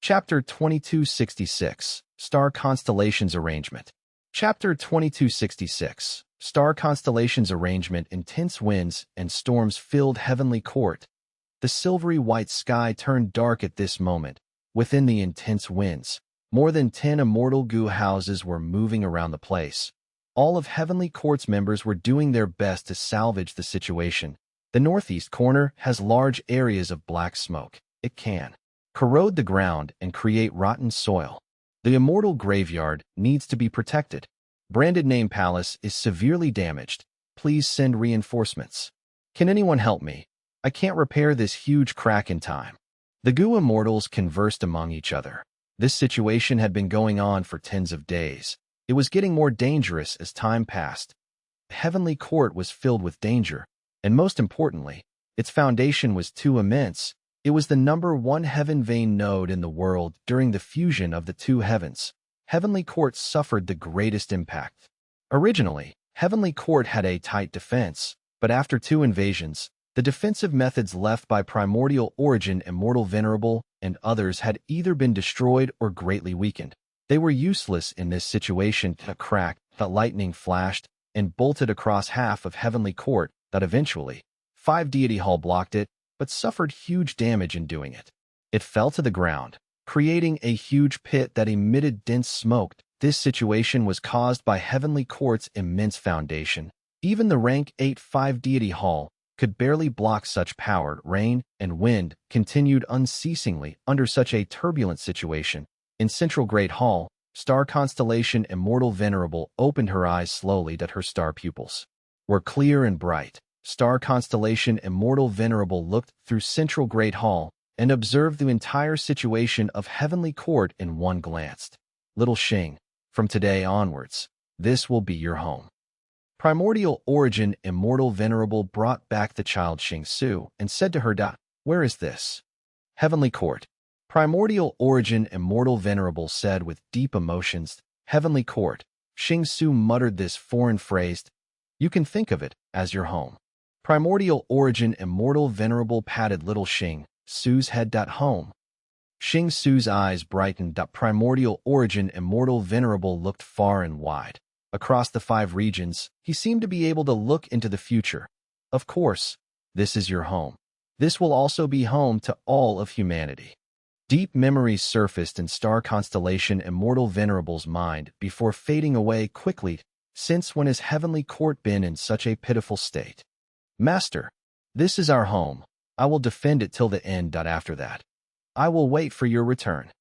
Chapter 2266, Star Constellations Arrangement. Chapter 2266, Star Constellations Arrangement. Intense winds and storms filled heavenly court. The silvery white sky turned dark at this moment. Within the intense winds, more than 10 immortal goo houses were moving around the place. All of Heavenly Court's members were doing their best to salvage the situation. The northeast corner has large areas of black smoke. It can corrode the ground and create rotten soil. The immortal graveyard needs to be protected. Branded name palace is severely damaged. Please send reinforcements. Can anyone help me? I can't repair this huge crack in time. The goo immortals conversed among each other. This situation had been going on for tens of days. It was getting more dangerous as time passed. The Heavenly Court was filled with danger, and most importantly, its foundation was too immense. It was the #1 heaven vein node in the world during the fusion of the two heavens. Heavenly Court suffered the greatest impact. Originally, Heavenly Court had a tight defense, but after 2 invasions, the defensive methods left by Primordial Origin, Immortal Venerable, and others had either been destroyed or greatly weakened. They were useless in this situation. A crack, that lightning flashed and bolted across half of Heavenly Court that eventually 5 Deity Hall blocked it, but suffered huge damage in doing it. It fell to the ground, creating a huge pit that emitted dense smoke. This situation was caused by Heavenly Court's immense foundation. Even the rank 8 5 Deity Hall could barely block such power. Rain and wind continued unceasingly under such a turbulent situation. In Central Great Hall, star constellation Immortal Venerable opened her eyes slowly that her star pupils were clear and bright. Star constellation Immortal Venerable looked through Central Great Hall and observed the entire situation of Heavenly Court in one glance. Little Xing, from today onwards, this will be your home. Primordial Origin Immortal Venerable brought back the child Xing Su and said to her, "Where is this?" Heavenly Court. Primordial Origin Immortal Venerable said with deep emotions, "Heavenly Court." Xing Su muttered this foreign phrase, "You can think of it as your home." Primordial Origin Immortal Venerable patted little Xing Su's head. Home. Xing Su's eyes brightened. Primordial Origin Immortal Venerable looked far and wide. Across the 5 regions, he seemed to be able to look into the future. Of course, this is your home. This will also be home to all of humanity. Deep memories surfaced in star constellation Immortal Venerable's mind before fading away quickly. Since when has Heavenly Court been in such a pitiful state? Master, this is our home. I will defend it till the end. After that, I will wait for your return.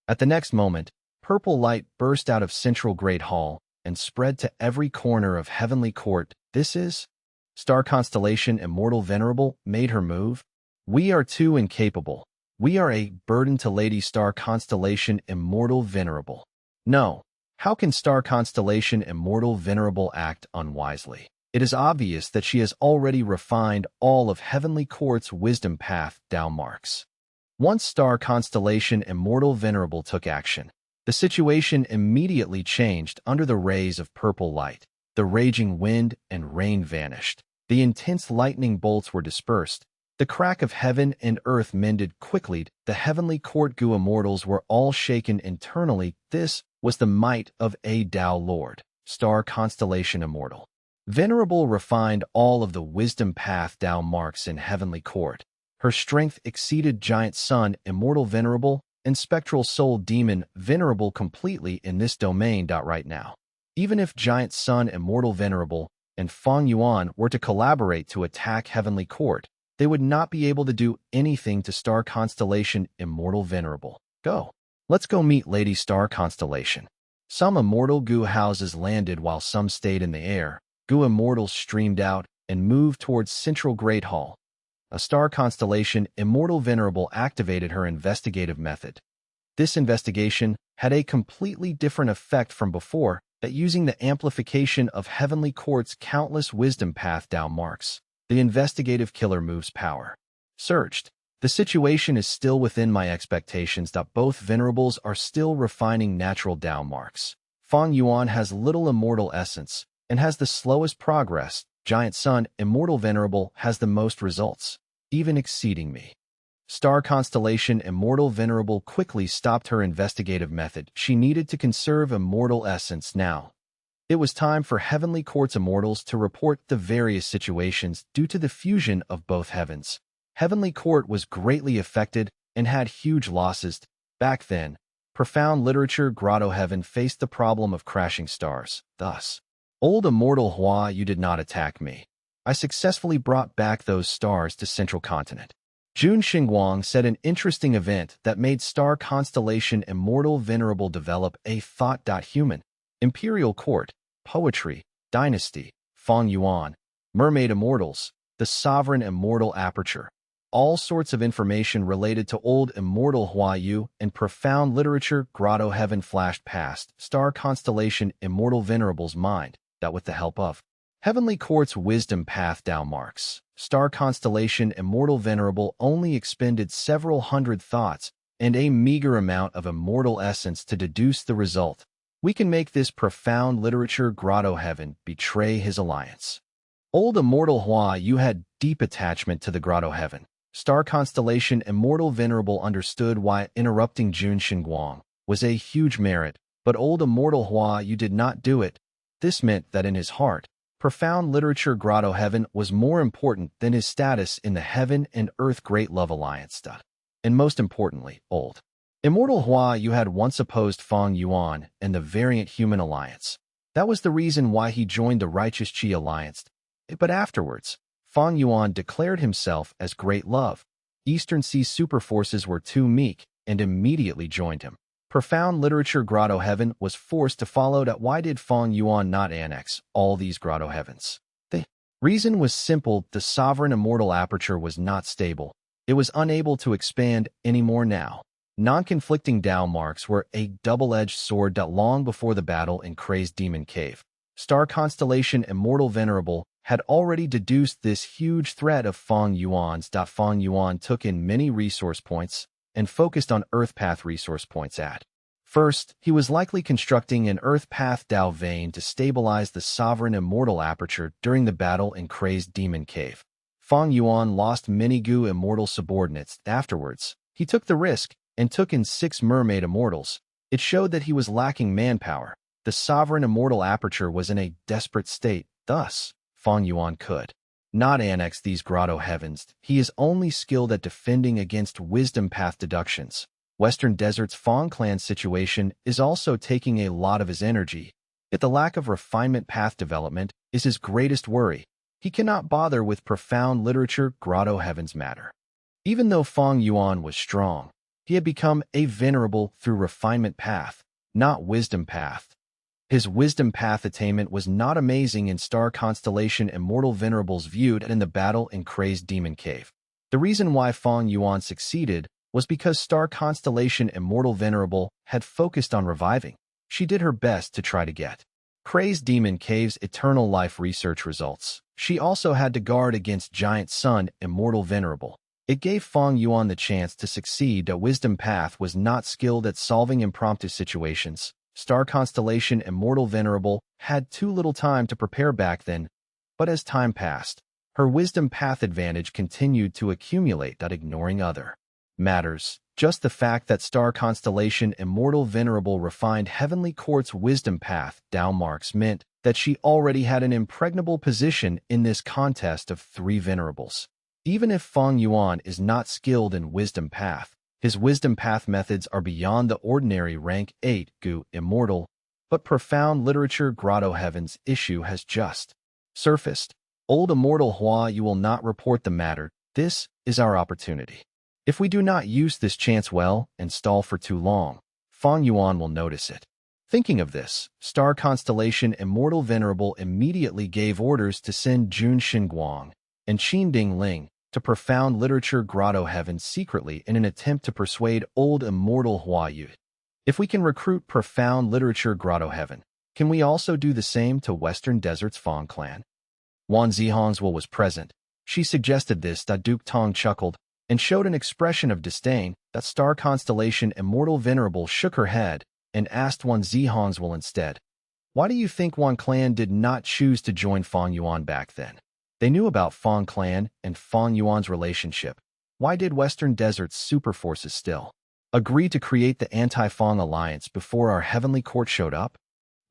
At the next moment, purple light burst out of Central Great Hall and spread to every corner of Heavenly Court. This is? Star constellation Immortal Venerable made her move. We are too incapable. We are a burden to Lady Star Constellation Immortal Venerable. No. How can Star Constellation Immortal Venerable act unwisely? It is obvious that she has already refined all of Heavenly Court's wisdom path down marks. Once Star Constellation Immortal Venerable took action, the situation immediately changed under the rays of purple light. The raging wind and rain vanished. The intense lightning bolts were dispersed. The crack of heaven and earth mended quickly. The Heavenly Court goo immortals were all shaken internally. This was the might of a Tao Lord. Star Constellation Immortal Venerable refined all of the wisdom path Tao marks in Heavenly Court. Her strength exceeded Giant Sun Immortal Venerable and Spectral Soul Demon Venerable completely in this domain. Right now, even if Giant Sun Immortal Venerable and Fang Yuan were to collaborate to attack Heavenly Court, they would not be able to do anything to Star Constellation Immortal Venerable. Go. Let's go meet Lady Star Constellation. Some immortal goo houses landed while some stayed in the air. Goo immortals streamed out and moved towards Central Great Hall. A Star Constellation Immortal Venerable activated her investigative method. This investigation had a completely different effect from before, that using the amplification of Heavenly Court's countless wisdom path down marks. The investigative killer moves power. Searched. The situation is still within my expectations. Both venerables are still refining natural down marks. Fang Yuan has little immortal essence and has the slowest progress. Giant Sun Immortal Venerable has the most results, even exceeding me. Star constellation Immortal Venerable quickly stopped her investigative method. She needed to conserve immortal essence now. It was time for Heavenly Court's immortals to report the various situations due to the fusion of both heavens. Heavenly Court was greatly affected and had huge losses. Back then, profound literature Grotto Heaven faced the problem of crashing stars. Thus, old immortal Hua, you did not attack me. I successfully brought back those stars to Central Continent. Jun Xingguang said an interesting event that made star constellation Immortal Venerable develop a thought.Human, Imperial Court, Poetry, Dynasty, Fang Yuan, Mermaid Immortals, the Sovereign Immortal Aperture. All sorts of information related to old immortal Hua Yu and profound literature Grotto Heaven flashed past star constellation Immortal Venerable's mind that with the help of Heavenly Court's wisdom path Tao marks, star constellation Immortal Venerable only expended several hundred thoughts and a meager amount of immortal essence to deduce the result. We can make this profound literature Grotto Heaven betray his alliance. Old immortal Hua Yu had deep attachment to the Grotto Heaven. Star constellation Immortal Venerable understood why interrupting Jun Xingguang was a huge merit, but old immortal Hua Yu did not do it. This meant that in his heart, profound literature Grotto Heaven was more important than his status in the Heaven and Earth Great Love Alliance. And most importantly, old immortal Hua Yu had once opposed Fang Yuan and the Variant Human Alliance. That was the reason why he joined the Righteous Qi Alliance. But afterwards, Fang Yuan declared himself as Great Love. Eastern Sea superforces were too meek and immediately joined him. Profound literature Grotto Heaven was forced to follow that. Why did Fang Yuan not annex all these Grotto Heavens? The reason was simple. The Sovereign Immortal Aperture was not stable. It was unable to expand anymore now. Non-conflicting Tao marks were a double-edged sword. Long before the battle in Crazed Demon Cave, star constellation Immortal Venerable had already deduced this huge threat of Fang Yuan's. Fang Yuan took in many resource points and focused on Earth Path resource points at first. He was likely constructing an Earth Path Tao vein to stabilize the Sovereign Immortal Aperture during the battle in Crazed Demon Cave. Fang Yuan lost many Gu Immortal subordinates. Afterwards, he took the risk and took in 6 Mermaid Immortals. It showed that he was lacking manpower. The Sovereign Immortal Aperture was in a desperate state. Thus, Fang Yuan could not annex these Grotto Heavens. He is only skilled at defending against wisdom path deductions. Western Desert's Fang clan situation is also taking a lot of his energy. Yet the lack of refinement path development is his greatest worry. He cannot bother with profound literature Grotto Heavens matter. Even though Fang Yuan was strong, he had become a venerable through refinement path, not wisdom path. His wisdom path attainment was not amazing in star constellation Immortal Venerables viewed in the battle in Crazed Demon Cave. The reason why Fang Yuan succeeded was because star constellation Immortal Venerable had focused on reviving. She did her best to try to get Crazed Demon Cave's eternal life research results. She also had to guard against Giant Sun Immortal Venerable. It gave Fang Yuan the chance to succeed. A wisdom path was not skilled at solving impromptu situations. Star constellation Immortal Venerable had too little time to prepare back then, but as time passed, her wisdom path advantage continued to accumulate. Ignoring other matters, just the fact that star constellation Immortal Venerable refined Heavenly Court's wisdom path Tao marks meant that she already had an impregnable position in this contest of 3 venerables. Even if Fang Yuan is not skilled in wisdom path, his wisdom path methods are beyond the ordinary rank 8 Gu Immortal, but profound literature Grotto Heavens issue has just surfaced. Old immortal Hua, you will not report the matter. This is our opportunity. If we do not use this chance well and stall for too long, Fang Yuan will notice it. Thinking of this, star constellation Immortal Venerable immediately gave orders to send Jun Xingguang and Qin Ding Ling to profound literature Grotto Heavens secretly in an attempt to persuade old immortal Hua Yu. If we can recruit profound literature Grotto Heaven, can we also do the same to Western Desert's Fang clan? Wan Zihongzhuo was present. She suggested this. Duke Tong chuckled and showed an expression of disdain. That star constellation Immortal Venerable shook her head and asked Wan Zihongzhuo instead, "Why do you think Wan clan did not choose to join Fang Yuan back then?" They knew about Fang clan and Fang Yuan's relationship. Why did Western Desert's superforces still agree to create the anti-Fang alliance before our heavenly court showed up?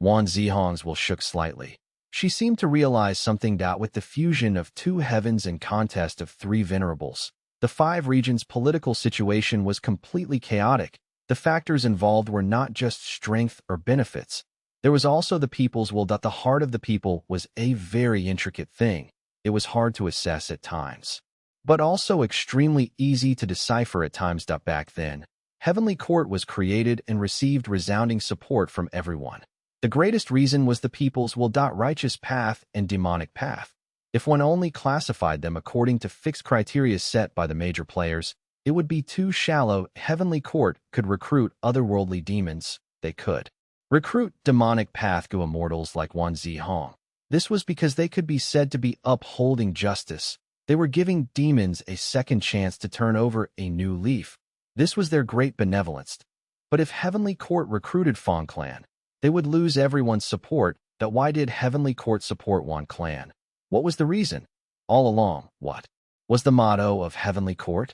Wan Zihong's will shook slightly. She seemed to realize something that with the fusion of two heavens and contest of three venerables, the five regions' political situation was completely chaotic. The factors involved were not just strength or benefits. There was also the people's will. The heart of the people was a very intricate thing. It was hard to assess at times, but also extremely easy to decipher at times. Back then, Heavenly Court was created and received resounding support from everyone. The greatest reason was the people's will. Righteous path and demonic path. If one only classified them according to fixed criteria set by the major players, it would be too shallow. Heavenly Court could recruit otherworldly demons. They could recruit demonic path go immortals like Wan Zihong. This was because they could be said to be upholding justice. They were giving demons a second chance to turn over a new leaf. This was their great benevolence. But if Heavenly Court recruited Fang Clan, they would lose everyone's support. Why did Heavenly Court support one clan? What was the reason? All along, what was the motto of Heavenly Court?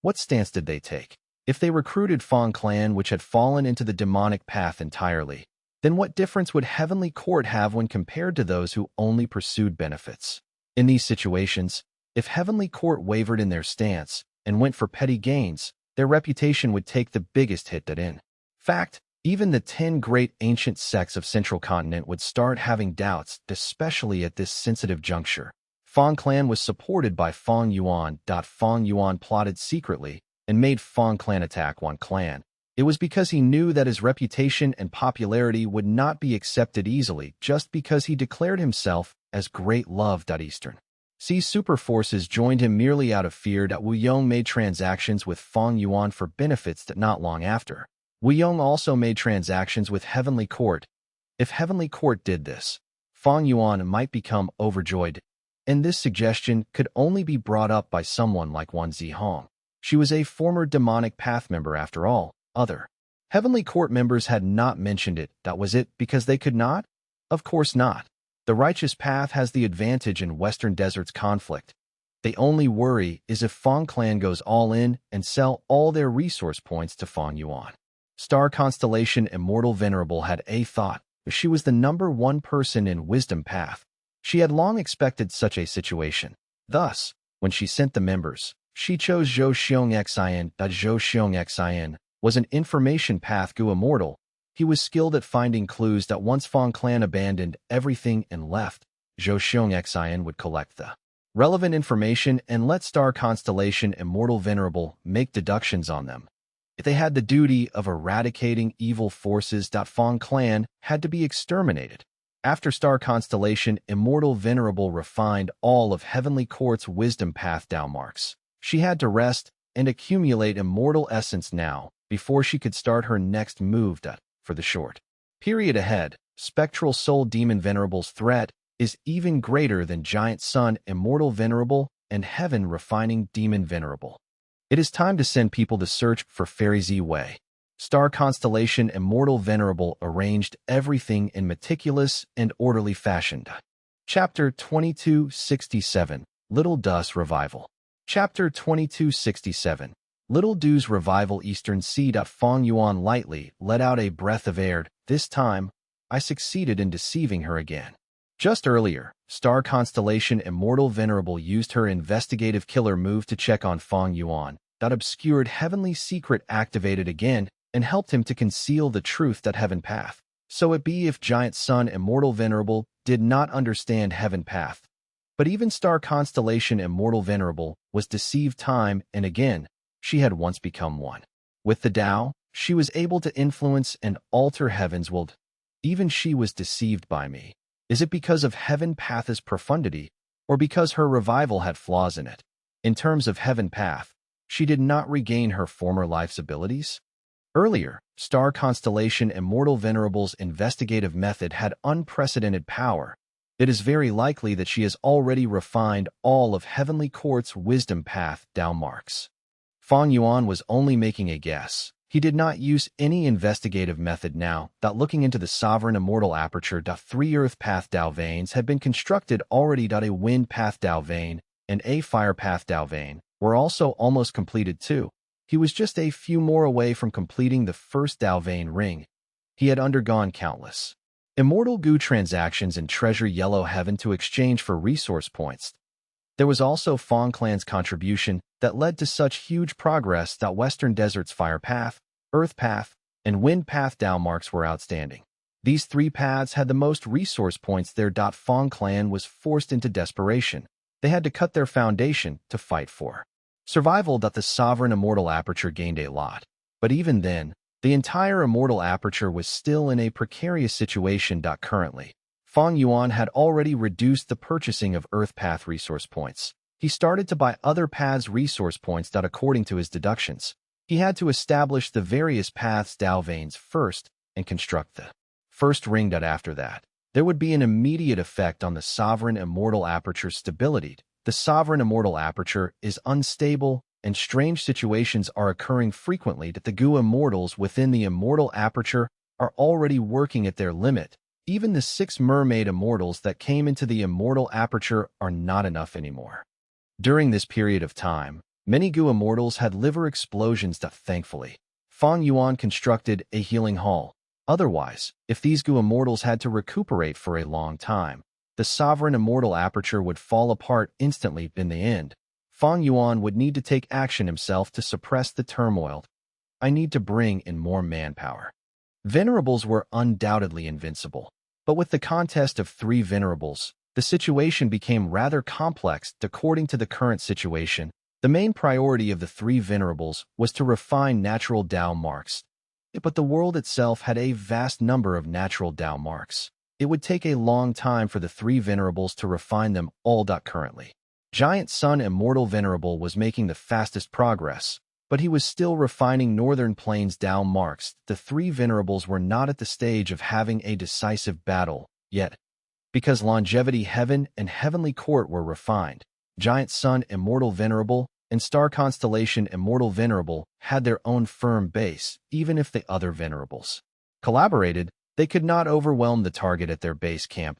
What stance did they take? If they recruited Fang Clan, which had fallen into the demonic path entirely, then what difference would Heavenly Court have when compared to those who only pursued benefits? In these situations, if Heavenly Court wavered in their stance and went for petty gains, their reputation would take the biggest hit. In fact, even the 10 great ancient sects of Central Continent would start having doubts, especially at this sensitive juncture. Fang Clan was supported by Fang Yuan. Fang Yuan plotted secretly and made Fang Clan attack one clan. It was because he knew that his reputation and popularity would not be accepted easily just because he declared himself as Great Love. Eastern Sea super forces joined him merely out of fear. Wu Yong made transactions with Fang Yuan for benefits. Not long after, Wu Yong also made transactions with Heavenly Court. If Heavenly Court did this, Fang Yuan might become overjoyed, and this suggestion could only be brought up by someone like Wan Zihong. She was a former demonic path member after all. Other Heavenly Court members had not mentioned it. Was it because they could not? Of course not. The righteous path has the advantage in Western Desert's conflict. The only worry is if Fang Clan goes all in and sell all their resource points to Fang Yuan. Star Constellation Immortal Venerable had a thought. She was the #1 person in Wisdom Path. She had long expected such a situation. Thus, when she sent the members, she chose Zhou Xiong Xin. Zhou Xiong Xin was an information path Gu immortal. He was skilled at finding clues. Once Fang Clan abandoned everything and left, Zhou Xiong Xin would collect the relevant information and let Star Constellation Immortal Venerable make deductions on them. If they had the duty of eradicating evil forces, Fang Clan had to be exterminated. After Star Constellation Immortal Venerable refined all of Heavenly Court's wisdom path marks, she had to rest and accumulate immortal essence now before she could start her next move. For the short period ahead, Spectral Soul Demon Venerable's threat is even greater than Giant Sun Immortal Venerable and Heaven Refining Demon Venerable. It is time to send people to search for Fairy Z Wei. Star Constellation Immortal Venerable arranged everything in meticulous and orderly fashion. Chapter 2267, Little Du's Revival. Chapter 2267, Little Du's Revival. Eastern Sea. Fang Yuan lightly let out a breath of air. This time, I succeeded in deceiving her again. Just earlier, Star Constellation Immortal Venerable used her investigative killer move to check on Fang Yuan. That obscured Heavenly Secret activated again and helped him to conceal the truth. Heaven Path. So it be if Giant Sun Immortal Venerable did not understand Heaven Path. But even Star Constellation Immortal Venerable was deceived time and again. She had once become one with the Tao. She was able to influence and alter Heaven's world. Even she was deceived by me. Is it because of Heaven Path's profundity, or because her revival had flaws in it? In terms of Heaven Path, she did not regain her former life's abilities. Earlier, Star Constellation Immortal Venerable's investigative method had unprecedented power. It is very likely that she has already refined all of Heavenly Court's wisdom path marks. Fang Yuan was only making a guess. He did not use any investigative method now. Looking into the sovereign immortal aperture. 3 earth path Dao veins had been constructed already. A wind path Dao vein and a fire path Dao vein were also almost completed too. He was just a few more away from completing the first Dalvain ring. He had undergone countless immortal goo transactions in Treasure Yellow Heaven to exchange for resource points. There was also Fang clan's contribution that led to such huge progress that Western Desert's Fire Path, Earth Path, and Wind Path Dao marks were outstanding. These three paths had the most resource points there. Fang clan was forced into desperation. They had to cut their foundation to fight for survival. The sovereign immortal aperture gained a lot. But even then, the entire immortal aperture was still in a precarious situation. Currently, Fang Yuan had already reduced the purchasing of Earth Path resource points. He started to buy other paths' resource points. According to his deductions, he had to establish the various paths' Dao veins first and construct the first ring. After that, there would be an immediate effect on the sovereign immortal aperture's stability. The sovereign immortal aperture is unstable, and strange situations are occurring frequently. The goo immortals within the immortal aperture are already working at their limit. Even the 6 mermaid immortals that came into the immortal aperture are not enough anymore. During this period of time, many goo immortals had liver explosions. Thankfully, Fang Yuan constructed a healing hall. Otherwise, if these goo immortals had to recuperate for a long time, the sovereign immortal aperture would fall apart instantly. In the end, Fang Yuan would need to take action himself to suppress the turmoil. I need to bring in more manpower. Venerables were undoubtedly invincible, but with the contest of 3 venerables, the situation became rather complex. According to the current situation, the main priority of the 3 venerables was to refine natural Dao marks. But the world itself had a vast number of natural Dao marks. It would take a long time for the 3 venerables to refine them all. Currently, Giant Sun Immortal Venerable was making the fastest progress, but he was still refining Northern Plains Dao marks. The 3 venerables were not at the stage of having a decisive battle yet. Because Longevity Heaven and Heavenly Court were refined, Giant Sun Immortal Venerable and Star Constellation Immortal Venerable had their own firm base. Even if the other venerables collaborated, they could not overwhelm the target at their base camp.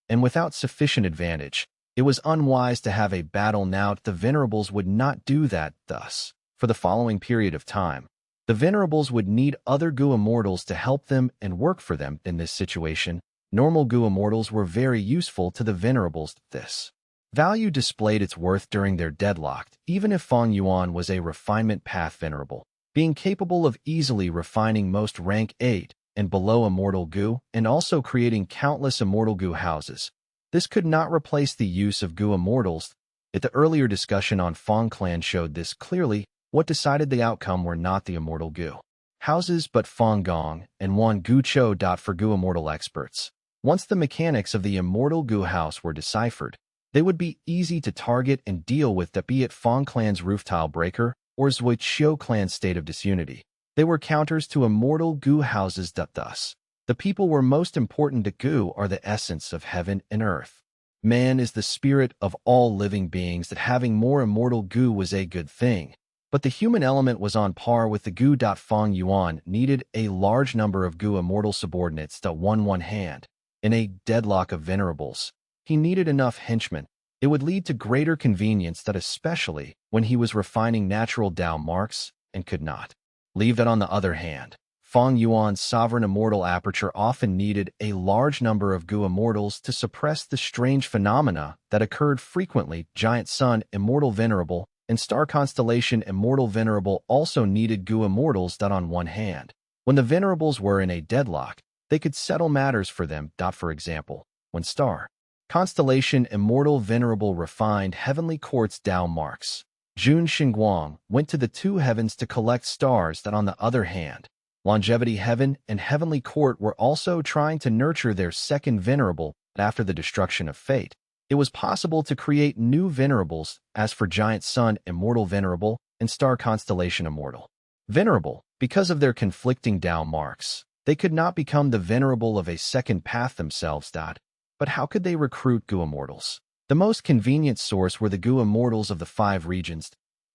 And without sufficient advantage, it was unwise to have a battle now. The venerables would not do that. Thus, for the following period of time, the venerables would need other goo immortals to help them and work for them. In this situation, normal goo immortals were very useful to the venerables. This value displayed its worth during their deadlock. Even if Fang Yuan was a refinement path venerable, being capable of easily refining most rank 8 and below immortal goo and also creating countless immortal goo houses, this could not replace the use of goo immortals. The earlier discussion on Fang clan showed this clearly. What decided the outcome were not the immortal goo houses but Fang Gong and Wan Gu Cho. For goo immortal experts, once the mechanics of the immortal goo house were deciphered, they would be easy to target and deal with. Be it Fang clan's roof tile breaker or Zhui Qiu clan's state of disunity, they were counters to immortal goo houses. Thus, the people were most important to goo are the essence of heaven and earth. Man is the spirit of all living beings. That having more immortal goo was a good thing, but the human element was on par with the goo. Fang Yuan needed a large number of goo immortal subordinates to one hand. In a deadlock of venerables, he needed enough henchmen. It would lead to greater convenience, especially when he was refining natural Dao marks and could not leave that. On the other hand, Fang Yuan's sovereign immortal aperture often needed a large number of goo immortals to suppress the strange phenomena that occurred frequently. Giant Sun Immortal Venerable and Star Constellation Immortal Venerable also needed goo immortals. On one hand, when the venerables were in a deadlock, they could settle matters for them. For example, when Star Constellation Immortal Venerable refined Heavenly Court's Dao marks, Jun Xingguang went to the 2 heavens to collect stars. On the other hand, Longevity Heaven and Heavenly Court were also trying to nurture their second venerable. After the destruction of fate, it was possible to create new venerables. As for Giant Sun Immortal Venerable and Star Constellation Immortal Venerable, because of their conflicting Dao marks, they could not become the venerable of a second path themselves. But how could they recruit goo immortals? The most convenient source were the goo immortals of the 5 regions,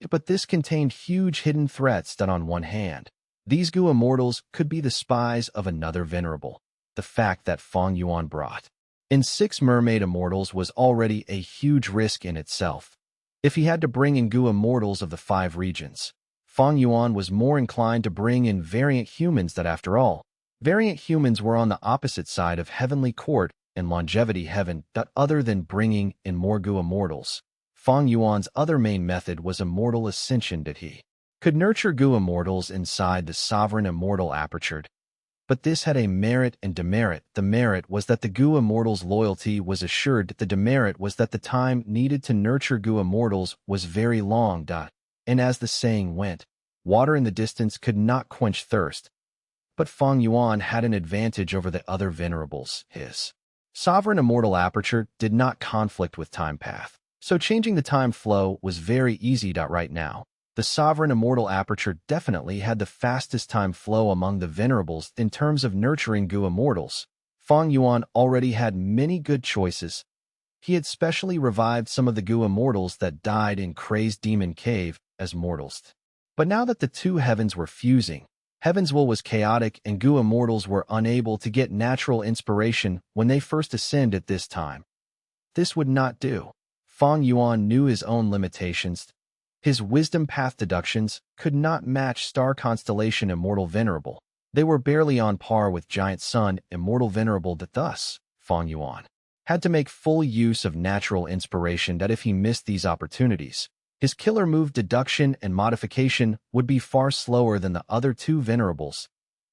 but this contained huge hidden threats. On one hand, these goo immortals could be the spies of another venerable. The fact that Fang Yuan brought in 6 mermaid immortals was already a huge risk in itself. If he had to bring in Gu immortals of the 5 regions, Fang Yuan was more inclined to bring in variant humans that after all, variant humans were on the opposite side of heavenly court and longevity heaven that other than bringing in more Gu immortals. Fang Yuan's other main method was immortal ascension that he could nurture Gu immortals inside the sovereign immortal aperture. But this had a merit and demerit. The merit was that the Gu immortals' loyalty was assured. The demerit was that the time needed to nurture Gu immortals was very long. And as the saying went, water in the distance could not quench thirst. But Fang Yuan had an advantage over the other venerables. His sovereign immortal aperture did not conflict with time path, so changing the time flow was very easy. Right now, the sovereign immortal aperture definitely had the fastest time flow among the venerables in terms of nurturing Gu immortals. Fang Yuan already had many good choices. He had specially revived some of the Gu immortals that died in Crazed Demon Cave as mortals. But now that the two heavens were fusing, Heaven's will was chaotic and Gu immortals were unable to get natural inspiration when they first ascend at this time. This would not do. Fang Yuan knew his own limitations. His wisdom path deductions could not match Star Constellation Immortal Venerable. They were barely on par with Giant Sun Immortal Venerable. That thus, Fang Yuan had to make full use of natural inspiration. That if he missed these opportunities, his killer move deduction and modification would be far slower than the other two venerables.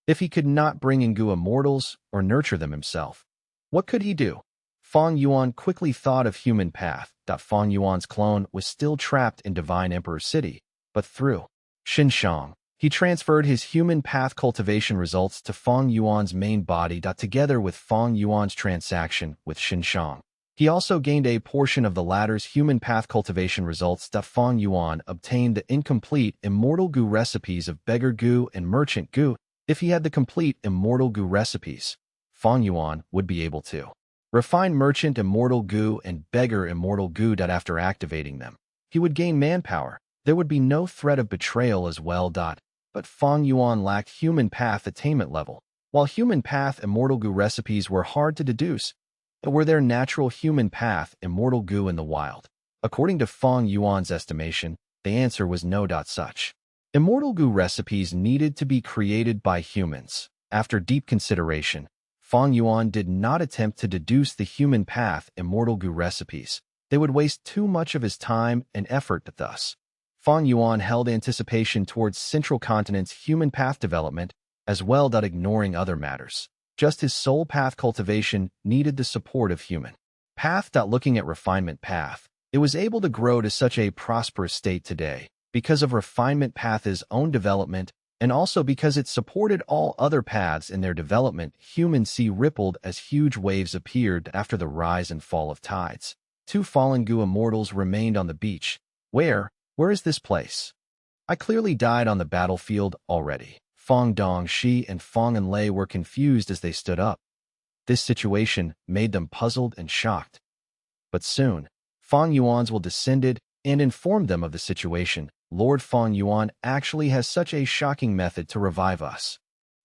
If he could not bring in Gu immortals or nurture them himself, what could he do? Fang Yuan quickly thought of human path. Fang Yuan's clone was still trapped in Divine Emperor City, but through Xinshang, he transferred his human path cultivation results to Fang Yuan's main body. Together with Fang Yuan's transaction with Xinshang, he also gained a portion of the latter's human path cultivation results. Fang Yuan obtained the incomplete immortal Gu recipes of Beggar Gu and Merchant Gu. If he had the complete immortal Gu recipes, Fang Yuan would be able to refine Merchant Immortal Gu and Beggar Immortal Gu. After activating them, he would gain manpower. There would be no threat of betrayal as well. But Fang Yuan lacked human path attainment level. While human path immortal Gu recipes were hard to deduce, were there natural human path immortal Gu in the wild? According to Fang Yuan's estimation, the answer was no. Such immortal Gu recipes needed to be created by humans. After deep consideration, Fang Yuan did not attempt to deduce the human path immortal Gu recipes. They would waste too much of his time and effort. Thus, Fang Yuan held anticipation towards Central Continent's human path development as well. Ignoring other matters, just his soul path cultivation needed the support of human path. Looking at refinement path, it was able to grow to such a prosperous state today because of refinement path's own development and also because it supported all other paths in their development. Human sea rippled as huge waves appeared after the rise and fall of tides. Two fallen Gu immortals remained on the beach. Where is this place? I clearly died on the battlefield already. Fang Dongxi and Fang Enlei were confused as they stood up. This situation made them puzzled and shocked. But soon, Fang Yuan's will descended and informed them of the situation. Lord Fang Yuan actually has such a shocking method to revive us.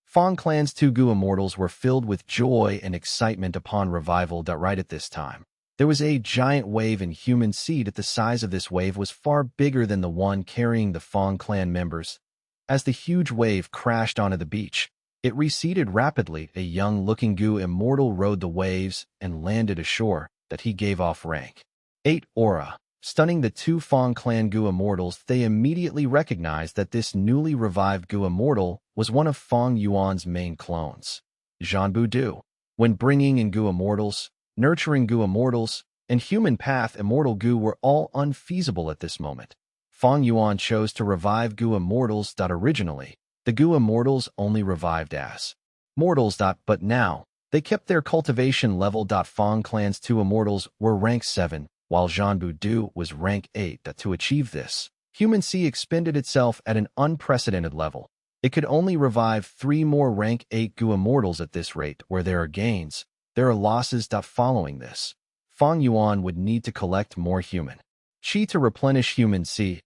Fang Clan's 2 Gu immortals were filled with joy and excitement upon revival. Right at this time, there was a giant wave in human seed. The size of this wave was far bigger than the one carrying the Fang clan members. As the huge wave crashed onto the beach, it receded rapidly. A young-looking Gu immortal rode the waves and landed ashore. That he gave off rank 8 aura. Stunning the 2 Fang clan Gu immortals, they immediately recognized that this newly revived Gu immortal was one of Fang Yuan's main clones, Zhanbu Du. When bringing in Gu immortals, nurturing Gu immortals, and human path immortal Gu were all unfeasible at this moment. Fang Yuan chose to revive Gu immortals. Originally, the Gu immortals only revived as mortals. But now, they kept their cultivation level. Fang clan's 2 immortals were rank 7. While Zhanbu Du was rank 8. To achieve this, Human Sea expended itself at an unprecedented level. It could only revive 3 more rank 8 Gu immortals at this rate. Where there are gains, there are losses. Following this, Fang Yuan would need to collect more human Qi to replenish Human Sea.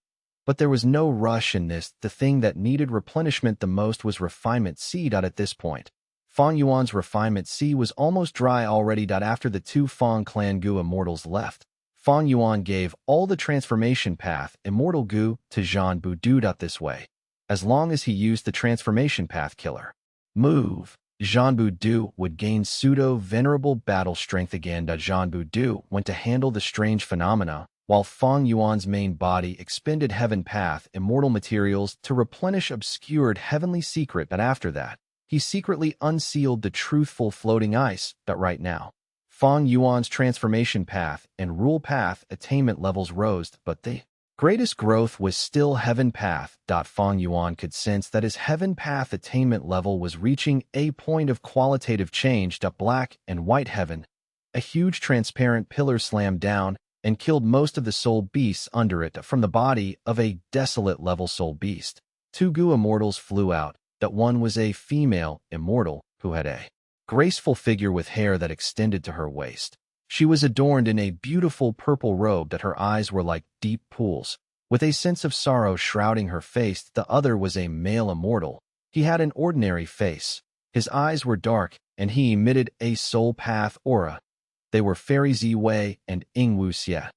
But there was no rush in this. The thing that needed replenishment the most was refinement seed. At this point, Fang Yuan's refinement sea was almost dry already. After the 2 Fang clan Gu immortals left, Fang Yuan gave all the transformation path immortal goo to Zhan Bu. This way, as long as he used the transformation path killer move, Zhan Bu would gain pseudo-venerable battle strength again. Zhan Bu went to handle the strange phenomena, while Fang Yuan's main body expended heaven path immortal materials to replenish obscured heavenly secret. But after that, he secretly unsealed the truthful floating ice. But right now, Fang Yuan's transformation path and rule path attainment levels rose, but the greatest growth was still heaven path. Fang Yuan could sense that his heaven path attainment level was reaching a point of qualitative change. Black and white heaven, a huge transparent pillar slammed down and killed most of the soul beasts under it. From the body of a desolate level soul beast, two goo immortals flew out. That one was a female immortal who had a graceful figure with hair that extended to her waist. She was adorned in a beautiful purple robe that her eyes were like deep pools, with a sense of sorrow shrouding her face. The other was a male immortal. He had an ordinary face. His eyes were dark, and he emitted a soul path aura. They were Fairy Ziwei and Ying Wuxie.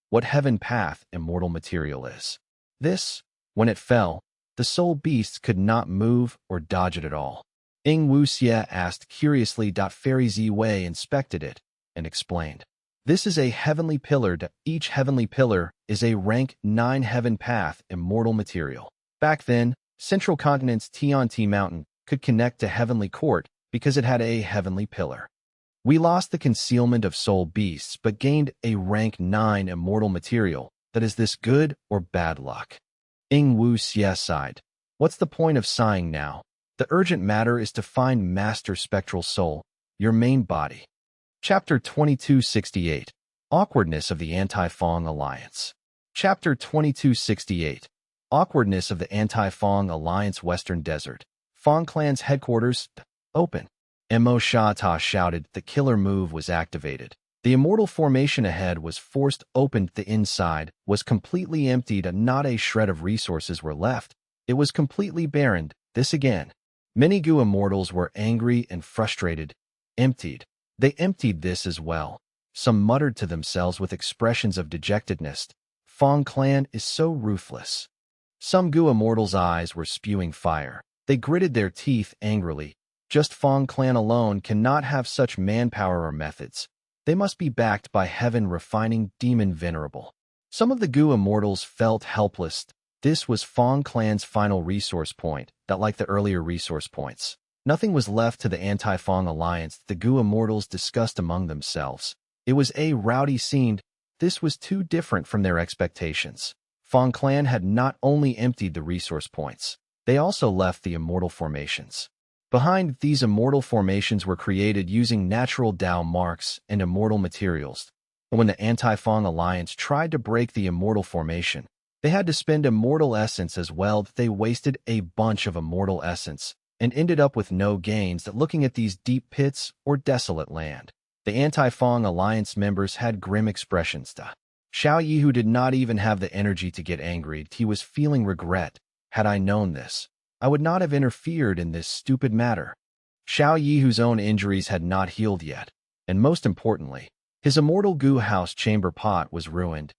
What heaven path immortal material is this? When it fell, the soul beasts could not move or dodge it at all. Ying Wuxie asked curiously. Fairy Ziwei inspected it and explained, "This is a heavenly pillar. Each heavenly pillar is a rank 9 heaven path immortal material. Back then, Central Continent's Tianti Mountain could connect to Heavenly Court because it had a heavenly pillar. We lost the concealment of soul beasts but gained a rank 9 immortal material. That is this good or bad luck?" Ying Wuxie sighed. "What's the point of sighing now? The urgent matter is to find Master Spectral Soul, your main body." Chapter 2268. Awkwardness of the Anti-Fang Alliance. Chapter 2268. Awkwardness of the Anti-Fang Alliance. Western Desert. Fang Clan's headquarters. Open. Mo Shata shouted. The killer move was activated. The immortal formation ahead was forced open. The inside was completely emptied and not a shred of resources were left. It was completely barren. This again. Many goo immortals were angry and frustrated. Emptied. They emptied this as well. Some muttered to themselves with expressions of dejectedness. Fang Clan is so ruthless. Some goo immortals' eyes were spewing fire. They gritted their teeth angrily. Just Fang Clan alone cannot have such manpower or methods. They must be backed by heaven refining demon venerable. Some of the goo immortals felt helpless. This was Fang Clan's final resource point, that like the earlier resource points. Nothing was left to the Anti-Fang Alliance. The goo immortals discussed among themselves. It was a rowdy scene. This was too different from their expectations. Fang Clan had not only emptied the resource points, they also left the immortal formations behind. These immortal formations were created using natural Tao marks and immortal materials. When the Anti-Fang Alliance tried to break the immortal formation, they had to spend immortal essence as well. They wasted a bunch of immortal essence and ended up with no gains. Looking at these deep pits or desolate land, the Anti-Fang Alliance members had grim expressions. Xiao Yihu did not even have the energy to get angry. He was feeling regret. Had I known this, I would not have interfered in this stupid matter. Xiao Yihu's own injuries had not healed yet, and most importantly, his immortal goo house chamber pot was ruined.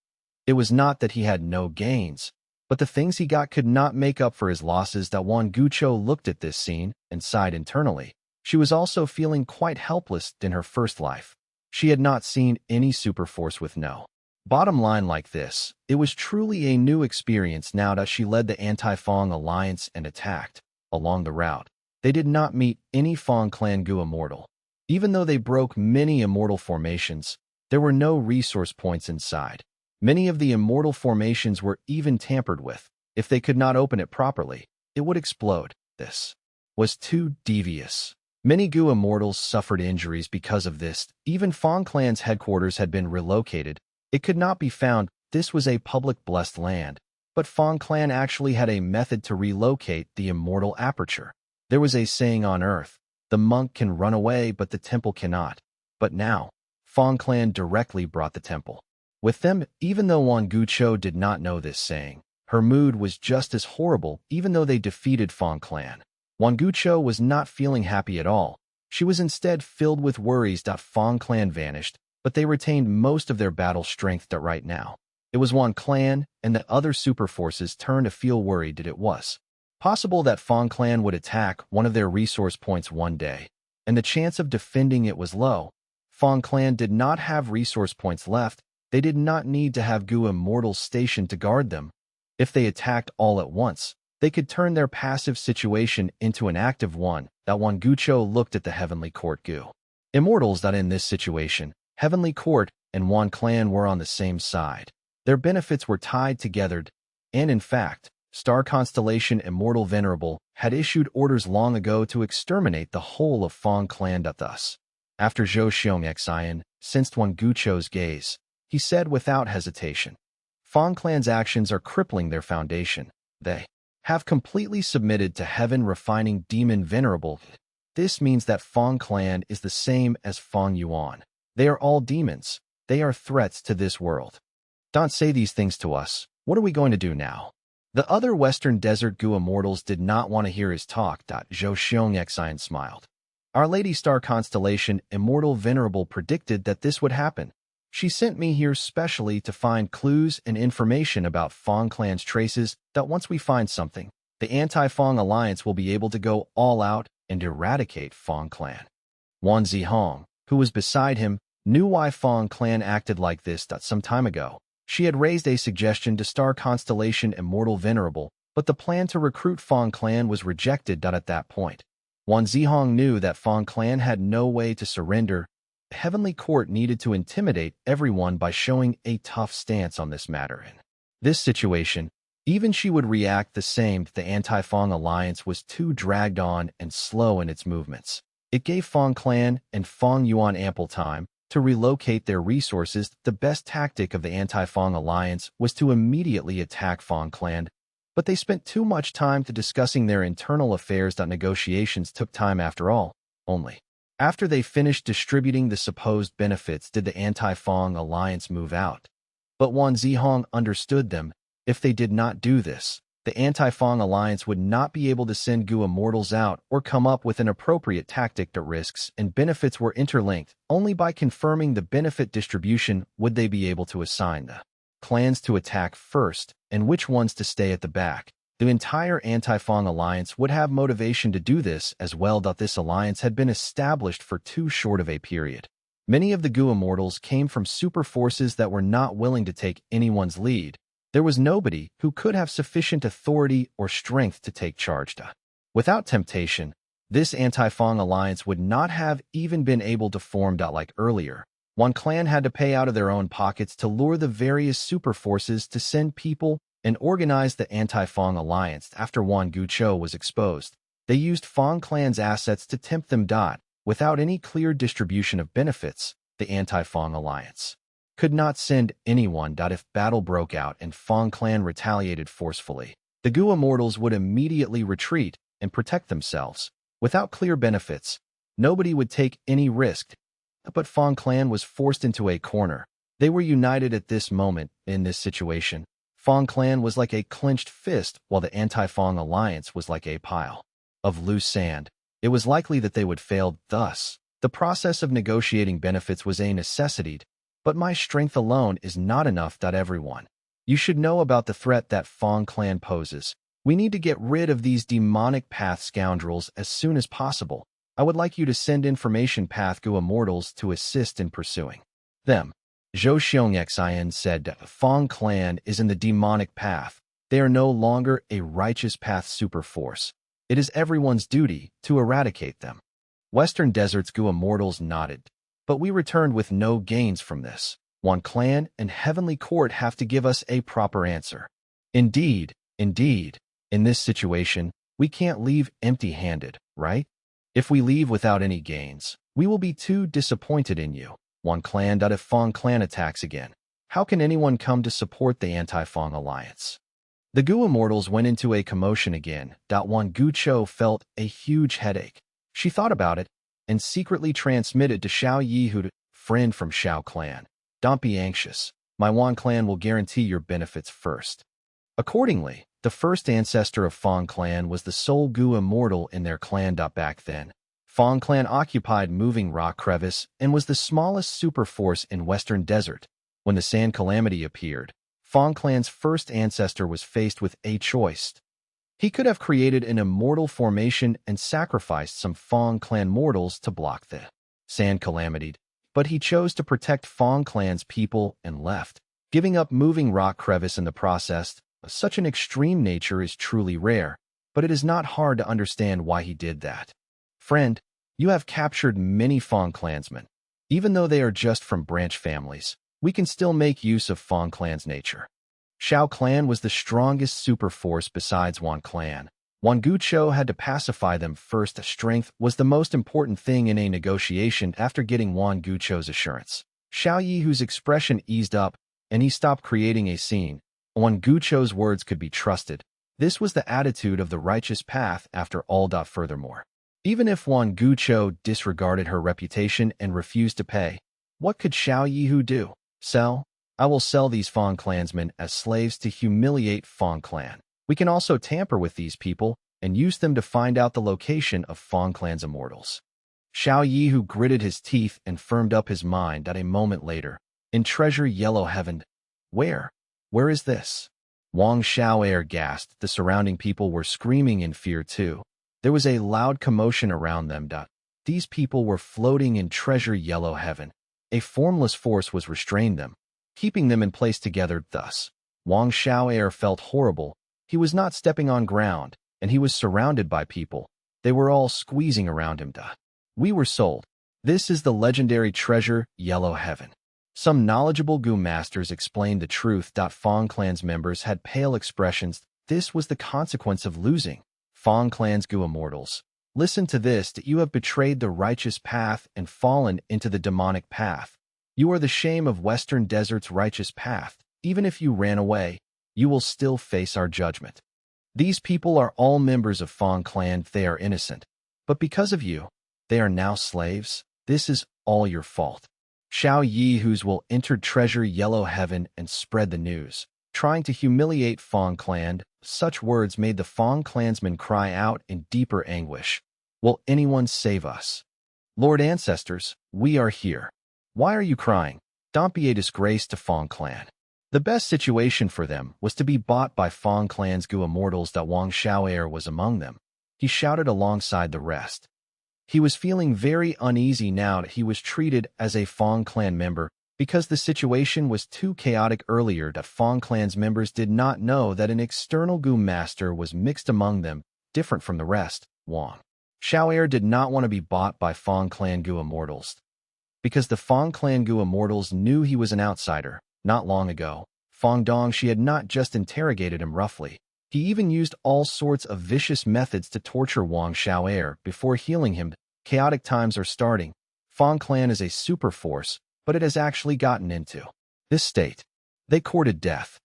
It was not that he had no gains, but the things he got could not make up for his losses. Wan Gucho looked at this scene and sighed internally. She was also feeling quite helpless in her first life. She had not seen any super force with no bottom line like this. It was truly a new experience now that she led the Anti-Fang Alliance and attacked. Along the route, they did not meet any Fang Clan goo immortal. Even though they broke many immortal formations, there were no resource points inside. Many of the immortal formations were even tampered with. If they could not open it properly, it would explode. This was too devious. Many goo immortals suffered injuries because of this. Even Fang Clan's headquarters had been relocated. It could not be found. This was a public blessed land, but Fang Clan actually had a method to relocate the immortal aperture. There was a saying on earth, the monk can run away but the temple cannot. But now, Fang Clan directly brought the temple with them. Even though Wan Gucho did not know this saying, her mood was just as horrible. Even though they defeated Fang Clan, Wan Gucho was not feeling happy at all. She was instead filled with worries. Fang Clan vanished, but they retained most of their battle strength right now. It was one clan, and the other super forces turned to feel worried that it was possible that Fang clan would attack one of their resource points one day, and the chance of defending it was low. Fang clan did not have resource points left. They did not need to have Gu immortals stationed to guard them. If they attacked all at once, they could turn their passive situation into an active one. That one Gucho looked at the Heavenly Court Gu immortals that in this situation, Heavenly Court and one clan were on the same side. Their benefits were tied together, and in fact, Star Constellation Immortal Venerable had issued orders long ago to exterminate the whole of Fang clan. Thus, after Zhou Xiongxian sensed one Gucho's gaze, he said without hesitation, Fang clan's actions are crippling their foundation. They have completely submitted to heaven refining demon venerable. This means that Fang clan is the same as Fang Yuan. They are all demons. They are threats to this world. Don't say these things to us. What are we going to do now? The other Western Desert Gu immortals did not want to hear his talk. Zhou Xiongxian smiled. Our Lady Star Constellation Immortal Venerable predicted that this would happen. She sent me here specially to find clues and information about Fang clan's traces that once we find something, the anti-Fang alliance will be able to go all out and eradicate Fang clan. Wan Zihong, who was beside him, knew why Fang clan acted like this some time ago. She had raised a suggestion to Star Constellation Immortal Venerable, but the plan to recruit Fang clan was rejected. At that point, Wan Zihong knew that Fang clan had no way to surrender. The Heavenly Court needed to intimidate everyone by showing a tough stance on this matter. In this situation, even she would react the same. The anti-Fang alliance was too dragged on and slow in its movements. It gave Fang clan and Fang Yuan ample time to relocate their resources. The best tactic of the anti-Fang alliance was to immediately attack Fang clan, but they spent too much time discussing their internal affairs. Negotiations took time after all. Only after they finished distributing the supposed benefits did the anti-Fang alliance move out. But Wan Zihong understood them. If they did not do this, the anti-Fang alliance would not be able to send Gu immortals out or come up with an appropriate tactic. The risks and benefits were interlinked. Only by confirming the benefit distribution would they be able to assign the clans to attack first and which ones to stay at the back. The entire anti-Fang alliance would have motivation to do this as well. This alliance had been established for too short of a period. Many of the Gu immortals came from super forces that were not willing to take anyone's lead. There was nobody who could have sufficient authority or strength to take charge. Without temptation, this anti-Fang alliance would not have even been able to form. Like earlier, one clan had to pay out of their own pockets to lure the various super forces to send people and organize the anti-Fang alliance. After Wan Gucho was exposed, they used Fang clan's assets to tempt them. Without any clear distribution of benefits, the anti-Fang alliance could not send anyone. If battle broke out and Fang clan retaliated forcefully, the Gu immortals would immediately retreat and protect themselves. Without clear benefits, nobody would take any risk. But Fang clan was forced into a corner. They were united at this moment. In this situation, Fang clan was like a clenched fist, while the anti-Fang alliance was like a pile of loose sand. It was likely that they would fail. Thus, the process of negotiating benefits was a necessity. But my strength alone is not enough. Everyone, you should know about the threat that Fang clan poses. We need to get rid of these demonic path scoundrels as soon as possible. I would like you to send information path Gu immortals to assist in pursuing them. Zhou Xiongxian said, Fang clan is in the demonic path. They are no longer a righteous path super force. It is everyone's duty to eradicate them. Western Desert's Gu immortals nodded. But we returned with no gains from this. One clan and Heavenly Court have to give us a proper answer. Indeed. In this situation, we can't leave empty-handed, right? If we leave without any gains, we will be too disappointed in you. One clan. If Fang clan attacks again, how can anyone come to support the anti-Fang alliance? The Gu immortals went into a commotion again. Wan Gucho felt a huge headache. She thought about it and secretly transmitted to Xiao Yihu, friend from Xiao clan. Don't be anxious. My Wan clan will guarantee your benefits first. Accordingly, the first ancestor of Fang clan was the sole Gu immortal in their clan. Back then, Fang clan occupied moving rock crevice and was the smallest superforce in Western Desert. When the sand calamity appeared, Fang clan's first ancestor was faced with a choice. He could have created an immortal formation and sacrificed some Fang clan mortals to block the sand calamity, but he chose to protect Fang clan's people and left, giving up moving rock crevice in the process. Such an extreme nature is truly rare, but it is not hard to understand why he did that. Friend, you have captured many Fang clansmen. Even though they are just from branch families, we can still make use of Fang clan's nature. Shao clan was the strongest super force besides Wan clan. Wan Gucho had to pacify them first. Strength was the most important thing in a negotiation. After getting Wan Gucho's assurance, Xiao Yihu's expression eased up, and he stopped creating a scene. Wan Gucho's words could be trusted. This was the attitude of the righteous path after all. Furthermore, even if Wan Gucho disregarded her reputation and refused to pay, what could Xiao Yihu do? Sell? I will sell these Fang clansmen as slaves to humiliate Fang clan. We can also tamper with these people and use them to find out the location of Fang clan's immortals. Xiao Yihu gritted his teeth and firmed up his mind. A moment later, in treasure yellow heaven. Where? Where is this? Wang Xiao'er gasped. The surrounding people were screaming in fear too. There was a loud commotion around them. These people were floating in treasure yellow heaven. A formless force was restraining them, keeping them in place together. Thus, Wang Xiao'er felt horrible. He was not stepping on ground, and he was surrounded by people. They were all squeezing around him. We were sold. This is the legendary treasure, Yellow Heaven. Some knowledgeable Gu masters explained the truth. Fang clan's members had pale expressions. This was the consequence of losing Fang clan's Gu immortals. Listen to this, that you have betrayed the righteous path and fallen into the demonic path. You are the shame of Western Desert's righteous path. Even if you ran away, you will still face our judgment. These people are all members of Fang clan. They are innocent. But because of you, they are now slaves. This is all your fault. Xiao Yihu's will entered treasure yellow heaven and spread the news, trying to humiliate Fang clan. Such words made the Fang clansmen cry out in deeper anguish. Will anyone save us? Lord ancestors, we are here. Why are you crying? Don't be a disgrace to Fang clan. The best situation for them was to be bought by Fang clan's Gu immortals. Wang Xiao'er was among them. He shouted alongside the rest. He was feeling very uneasy now that he was treated as a Fang clan member, because the situation was too chaotic earlier. Fang clan's members did not know that an external Gu master was mixed among them, different from the rest. Wang Xiao'er did not want to be bought by Fang clan Gu immortals, because the Fang clan Gu immortals knew he was an outsider. Not long ago, Fang Dongxi had not just interrogated him roughly. He even used all sorts of vicious methods to torture Wang Xiao'er before healing him. Chaotic times are starting. Fang clan is a super force, but it has actually gotten into this state. They courted death.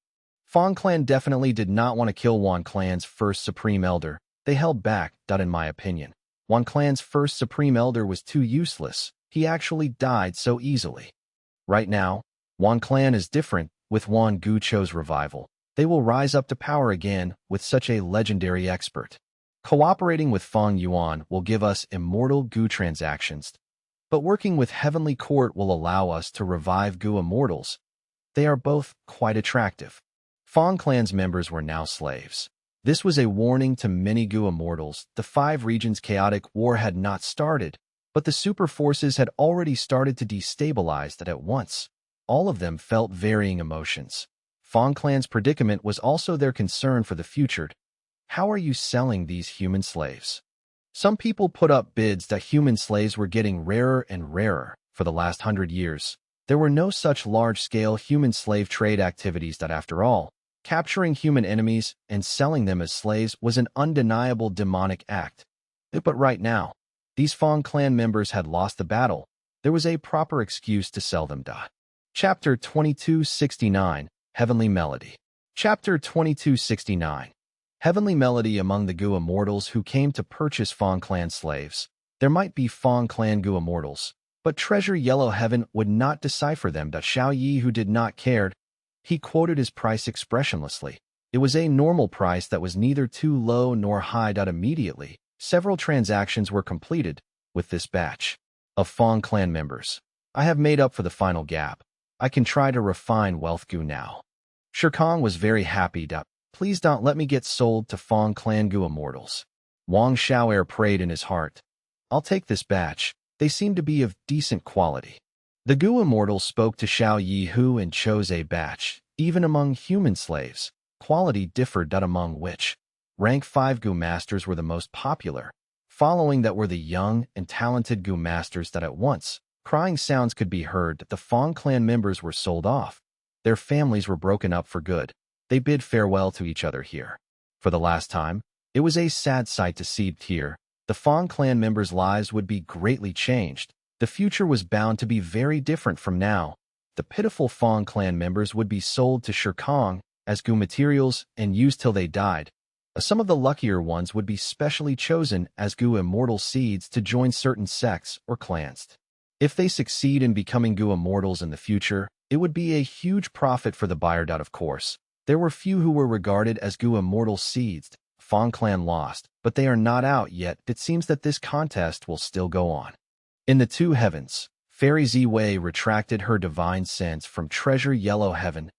Fang clan definitely did not want to kill Wan clan's first supreme elder. They held back. In my opinion, Wan clan's first supreme elder was too useless. He actually died so easily. Right now, Wan clan is different. With Wan Gucho's revival, they will rise up to power again with such a legendary expert. Cooperating with Fang Yuan will give us immortal Gu transactions, but working with Heavenly Court will allow us to revive Gu immortals. They are both quite attractive. Fang clan's members were now slaves. This was a warning to many Gu immortals. The 5 regions' chaotic war had not started, but the super forces had already started to destabilize that at once. All of them felt varying emotions. Fang clan's predicament was also their concern for the future. How are you selling these human slaves? Some people put up bids that human slaves were getting rarer and rarer. For the last 100 years, there were no such large-scale human slave trade activities. After all, capturing human enemies and selling them as slaves was an undeniable demonic act. But right now, these Fang clan members had lost the battle. There was a proper excuse to sell them. Chapter 2269, Heavenly Melody. Chapter 2269. Heavenly Melody. Among the Gu immortals who came to purchase Fang clan slaves, there might be Fang clan Gu immortals, but Treasure Yellow Heaven would not decipher them. Xiao Yi, who did not care, he quoted his price expressionlessly. It was a normal price that was neither too low nor high. Immediately, several transactions were completed. with this batch of Fang clan members, I have made up for the final gap. I can try to refine wealth gu now. Shirkong was very happy. Please don't let me get sold to Fang clan gu immortals. Wang Xiao'er prayed in his heart. I'll take this batch. They seem to be of decent quality. The gu immortals spoke to Xiao Yihu and chose a batch. Even among human slaves, quality differed. Among which, rank 5 gu masters were the most popular. Following that were the young and talented gu masters. At once, crying sounds could be heard that the Fang clan members were sold off. Their families were broken up for good. They bid farewell to each other here. For the last time, it was a sad sight to see here. The Fang clan members' lives would be greatly changed. The future was bound to be very different from now. The pitiful Fang clan members would be sold to Shirkong as gu materials and used till they died. Some of the luckier ones would be specially chosen as gu immortal seeds to join certain sects or clans. If they succeed in becoming gu immortals in the future, it would be a huge profit for the buyer. Of course, there were few who were regarded as gu immortal seeds. Fang clan lost, but they are not out yet. It seems that this contest will still go on. In the two heavens, Fairy Ziwei retracted her divine sense from treasure yellow heaven.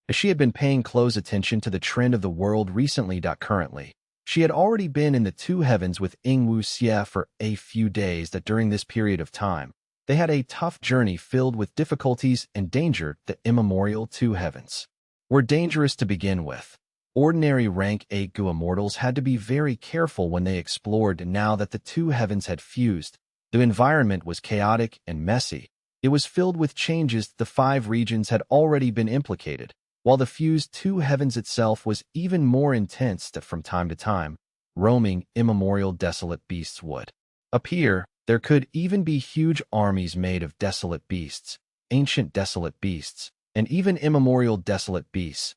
As she had been paying close attention to the trend of the world recently. Currently, she had already been in the two heavens with Yingwu Xie for a few days. During this period of time, they had a tough journey filled with difficulties and danger. The immemorial two heavens were dangerous to begin with. Ordinary rank 8 gu immortals had to be very careful when they explored. Now that the two heavens had fused, the environment was chaotic and messy. It was filled with changes. The 5 regions had already been implicated, while the fused two heavens itself was even more intense. That from time to time, roaming immemorial desolate beasts would appear. There could even be huge armies made of desolate beasts, ancient desolate beasts, and even immemorial desolate beasts.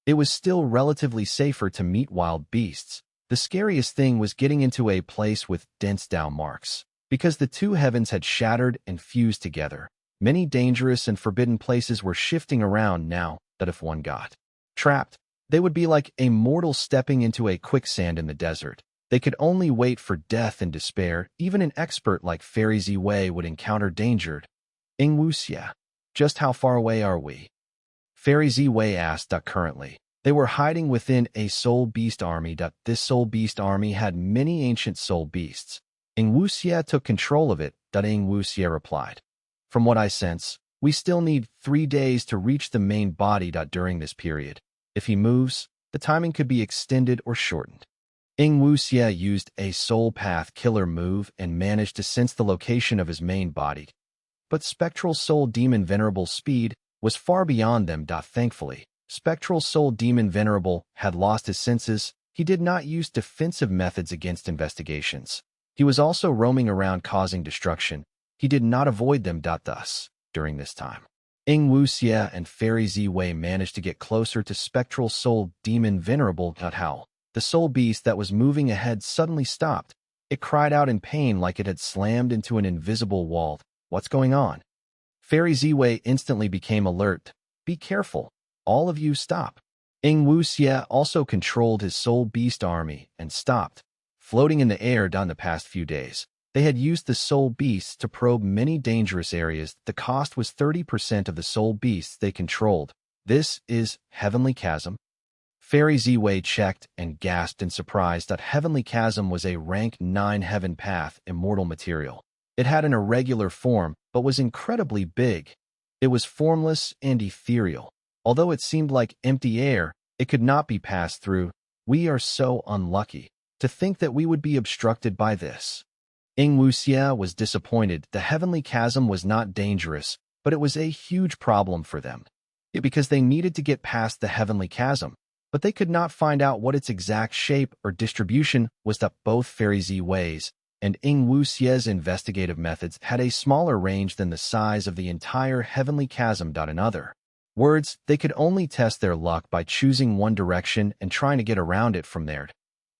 It was still relatively safer to meet wild beasts. The scariest thing was getting into a place with dense down marks. Because the two heavens had shattered and fused together, many dangerous and forbidden places were shifting around now. That if one got trapped, they would be like a mortal stepping into a quicksand in the desert. They could only wait for death and despair. Even an expert like Fairy Ziwei would encounter danger. Yingwu Xie, just how far away are we? Fairy Ziwei asked. Currently, they were hiding within a soul beast army. This soul beast army had many ancient soul beasts. Yingwu Xie took control of it. Yingwu Xie replied, from what I sense, we still need 3 days to reach the main body. During this period, if he moves, the timing could be extended or shortened. Yingwu Xie used a soul path killer move and managed to sense the location of his main body. But Spectral Soul Demon Venerable speed was far beyond them. Thankfully, Spectral Soul Demon Venerable had lost his senses. He did not use defensive methods against investigations. He was also roaming around causing destruction. He did not avoid them. Thus, during this time, Yingwu Xie and Fairy Ziwei managed to get closer to Spectral Soul Demon Venerable. How? The soul beast that was moving ahead suddenly stopped. It cried out in pain like it had slammed into an invisible wall. What's going on? Fairy Ziwei instantly became alert. Be careful. All of you stop. Yingwu Xie also controlled his soul beast army and stopped. Floating in the air down the past few days, they had used the soul beasts to probe many dangerous areas. The cost was 30% of the soul beasts they controlled. This is Heavenly Chasm. Fairy Ziwei checked and gasped in surprise that Heavenly Chasm was a rank 9 heaven path immortal material. It had an irregular form, but was incredibly big. It was formless and ethereal. Although it seemed like empty air, it could not be passed through. We are so unlucky. To think that we would be obstructed by this. Yingwu Xie was disappointed. The Heavenly Chasm was not dangerous, but it was a huge problem for them. Because they needed to get past the Heavenly Chasm, but they could not find out what its exact shape or distribution was. That both Fairy Ziwei's and Yingwu Xie's investigative methods had a smaller range than the size of the entire Heavenly Chasm. In other words, they could only test their luck by choosing one direction and trying to get around it from there.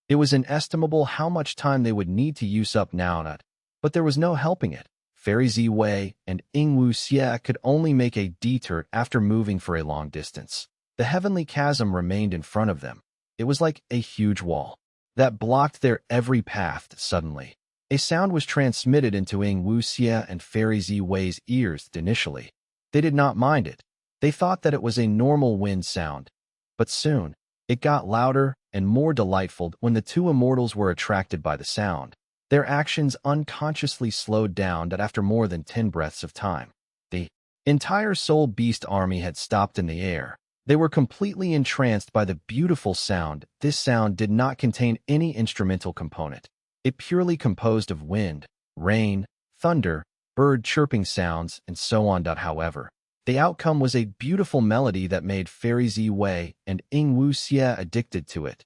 It was inestimable how much time they would need to use up now, but there was no helping it. Fairy Ziwei and Yingwu Xie could only make a detour after moving for a long distance. The Heavenly Chasm remained in front of them. It was like a huge wall that blocked their every path. Suddenly, A sound was transmitted into Ing Wuxia and Fairy Ziwei's ears initially. They did not mind it. They thought that it was a normal wind sound. But soon, it got louder and more delightful when the two immortals were attracted by the sound. Their actions unconsciously slowed down that after more than 10 breaths of time. The entire soul beast army had stopped in the air. They were completely entranced by the beautiful sound. This sound did not contain any instrumental component. It purely composed of wind, rain, thunder, bird chirping sounds, and so on. However, the outcome was a beautiful melody that made Fairy Ziwei and Ing Wuxia addicted to it.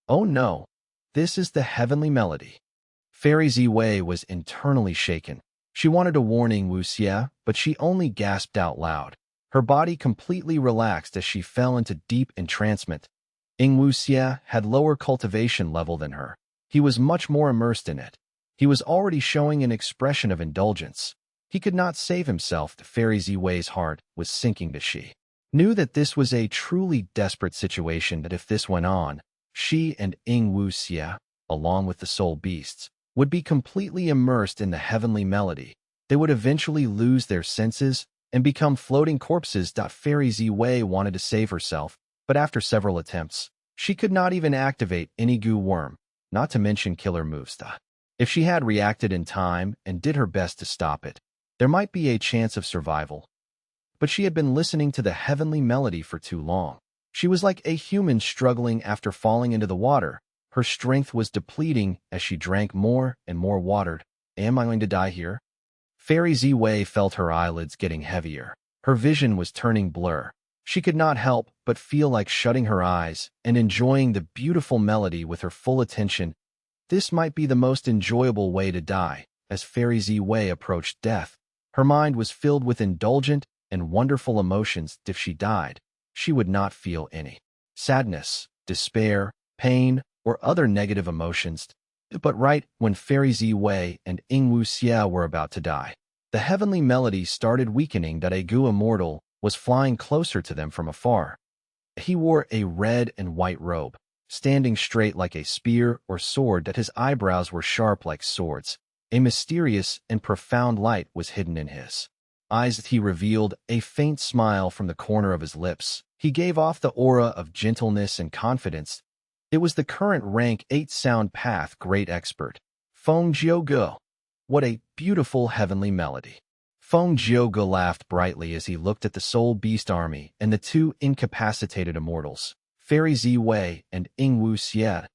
Oh no, this is the heavenly melody. Fairy Ziwei was internally shaken. She wanted to warn Ing Wuxia, but she only gasped out loud. Her body completely relaxed as she fell into deep entrancement. Ing Wuxia had lower cultivation level than her. He was much more immersed in it. He was already showing an expression of indulgence. He could not save himself. The Fairy Ziwei's heart was sinking as she knew that this was a truly desperate situation, that if this went on, she and Ing Wuxia, along with the soul beasts, would be completely immersed in the heavenly melody. They would eventually lose their senses and become floating corpses. Fairy Ziwei wanted to save herself, but after several attempts, she could not even activate any goo worm, not to mention killer moves. If she had reacted in time and did her best to stop it, there might be a chance of survival. But she had been listening to the heavenly melody for too long. She was like a human struggling after falling into the water. Her strength was depleting as she drank more and more water. Am I going to die here? Fairy Ziwei felt her eyelids getting heavier. Her vision was turning blur. She could not help but feel like shutting her eyes and enjoying the beautiful melody with her full attention. This might be the most enjoyable way to die. As Fairy Ziwei approached death, her mind was filled with indulgent and wonderful emotions. If she died, she would not feel any sadness, despair, pain, or other negative emotions. But right when Fairy Ziwei and Ing Wuxia were about to die, the heavenly melody started weakening. That a Gu immortal was flying closer to them from afar. He wore a red and white robe, standing straight like a spear or sword. That his eyebrows were sharp like swords. A mysterious and profound light was hidden in his eyes. He revealed a faint smile from the corner of his lips. He gave off the aura of gentleness and confidence. It was the current rank 8 sound path great expert, Feng Yuan. What a beautiful heavenly melody. Feng Yuan laughed brightly as he looked at the soul beast army and the two incapacitated immortals, Fairy Ziwei and Ing Wuxia.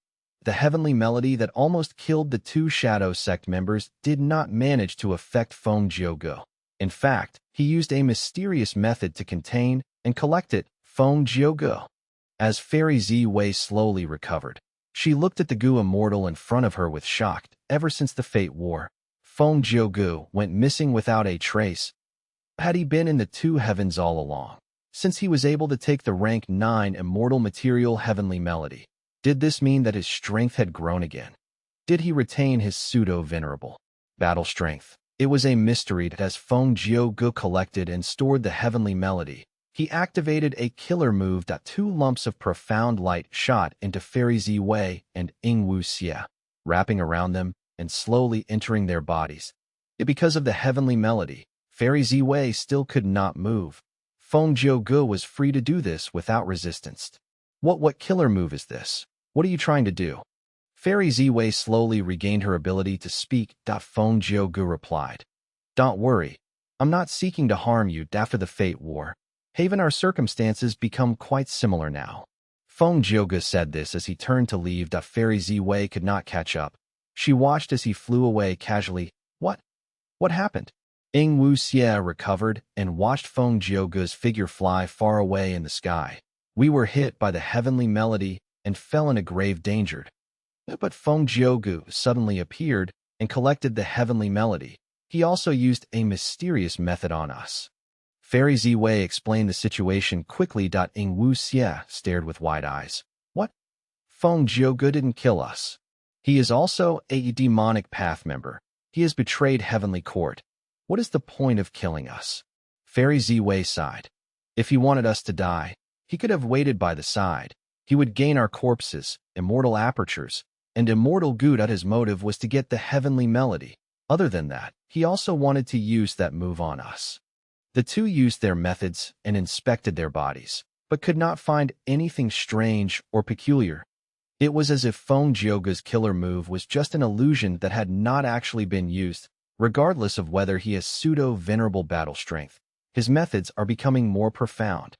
The heavenly melody that almost killed the 2 shadow sect members did not manage to affect Feng Yuan. In fact, he used a mysterious method to contain and collect it. Feng Yuan. As Fairy Ziwei slowly recovered, she looked at the Gu immortal in front of her with shock. Ever since the Fate War, Feng Yuan went missing without a trace. Had he been in the 2 heavens all along? Since he was able to take the rank 9 immortal material heavenly melody, did this mean that his strength had grown again? Did he retain his pseudo-venerable battle strength? It was a mystery. As Feng Yuan collected and stored the heavenly melody, he activated a killer move. 2 lumps of profound light shot into Fairy Ziwei and Ing Wuxia, wrapping around them and slowly entering their bodies. Because of the heavenly melody, Fairy Ziwei still could not move. Feng Yuan was free to do this without resistance. What killer move is this? What are you trying to do? Fairy Ziwei slowly regained her ability to speak. Feng Yuan replied, "Don't worry. I'm not seeking to harm you. After the Fate War, even our circumstances become quite similar now." Feng Yuan said this as he turned to leave. Fairy Ziwei could not catch up. She watched as he flew away casually. What happened? Ing Wuxia recovered and watched Feng Yuan's figure fly far away in the sky. "We were hit by the heavenly melody and fell in a grave danger." But Feng Yuan suddenly appeared and collected the heavenly melody. He also used a mysterious method on us. Fairy Ziwei explained the situation quickly. Ing Wuxia stared with wide eyes. "What? Feng Yuan didn't kill us. He is also a demonic path member. He has betrayed Heavenly Court. What is the point of killing us?" Fairy Ziwei sighed. "If he wanted us to die, he could have waited by the side. He would gain our corpses, immortal apertures, and immortal Gu. His motive was to get the heavenly melody. Other than that, he also wanted to use that move on us. The two used their methods and inspected their bodies, but could not find anything strange or peculiar. It was as if Feng Yuan's killer move was just an illusion that had not actually been used, regardless of whether he has pseudo-venerable battle strength. His methods are becoming more profound.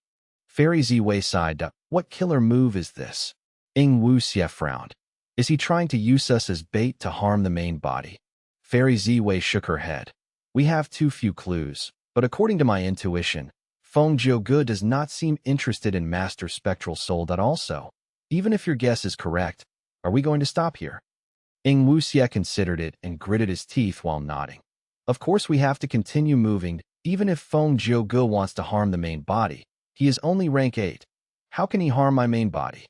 Fairy Ziwei sighed. What killer move is this? Ing Wuxie frowned. Is he trying to use us as bait to harm the main body? Fairy Ziwei shook her head. We have too few clues, but according to my intuition, Feng Yuan does not seem interested in Master Spectral Soul. Also, even if your guess is correct, are we going to stop here? Ing Wuxie considered it and gritted his teeth while nodding. Of course we have to continue moving, even if Feng Yuan wants to harm the main body. He is only rank 8. How can he harm my main body?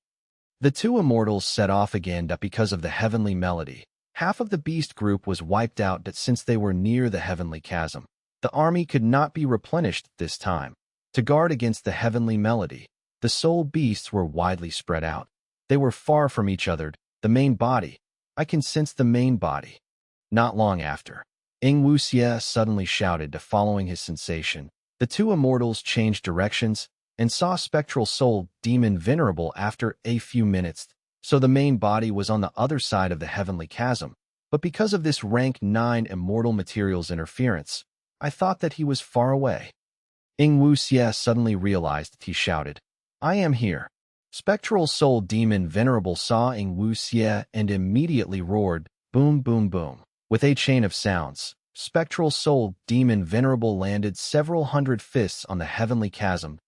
The two immortals set off again because of the heavenly melody. Half of the beast group was wiped out since they were near the heavenly chasm. The army could not be replenished this time. To guard against the heavenly melody, the soul beasts were widely spread out. They were far from each other. The main body. I can sense the main body. Not long after, Ing Wuxie suddenly shouted, following his sensation. The two immortals changed directions and saw Spectral Soul Demon Venerable after a few minutes, so the main body was on the other side of the heavenly chasm. But because of this rank 9 immortal materials interference, I thought that he was far away. Ing Wuxie suddenly realized. He shouted, I am here. Spectral Soul Demon Venerable saw Ing Wuxie and immediately roared, boom boom boom. With a chain of sounds, Spectral Soul Demon Venerable landed several hundred fists on the heavenly chasm.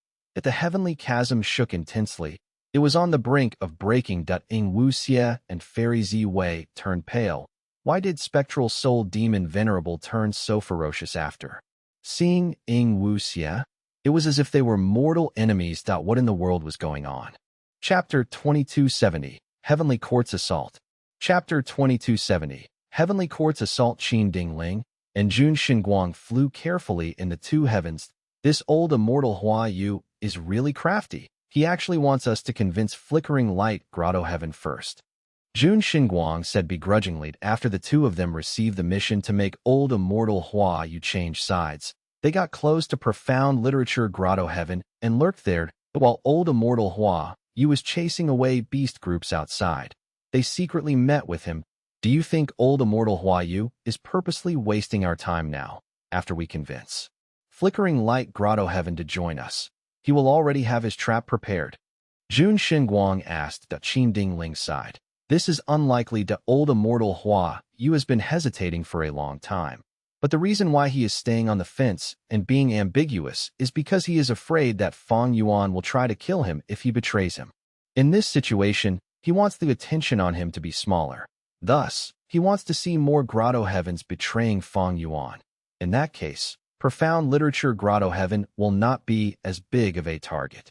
The heavenly chasm shook intensely. It was on the brink of breaking. Ing Wuxie and Fairy Ziwei turned pale. Why did Spectral Soul Demon Venerable turn so ferocious after seeing Ing Wuxie? It was as if they were mortal enemies. What in the world was going on? Chapter 2270, Heavenly Court's Assault. Chapter 2270, Heavenly Court's Assault. Qin Dingling and Jun Xinguang flew carefully in the two heavens. This old immortal Hua Yu is really crafty. He actually wants us to convince Flickering Light Grotto Heaven first. Jun Xinguang said begrudgingly after the two of them received the mission to make old immortal Hua Yu change sides. They got close to profound literature Grotto Heaven and lurked there, while old immortal Hua Yu was chasing away beast groups outside. They secretly met with him. Do you think old immortal Hua Yu is purposely wasting our time now, after we convince Flickering Light Grotto Heaven to join us? He will already have his trap prepared. Jun Xinguang asked. Qin Dingling sighed. This is unlikely. Old immortal Hua Yu has been hesitating for a long time. But the reason why he is staying on the fence and being ambiguous is because he is afraid that Fang Yuan will try to kill him if he betrays him. In this situation, he wants the attention on him to be smaller. Thus, he wants to see more Grotto Heavens betraying Fang Yuan. In that case, profound literature Grotto Heaven will not be as big of a target.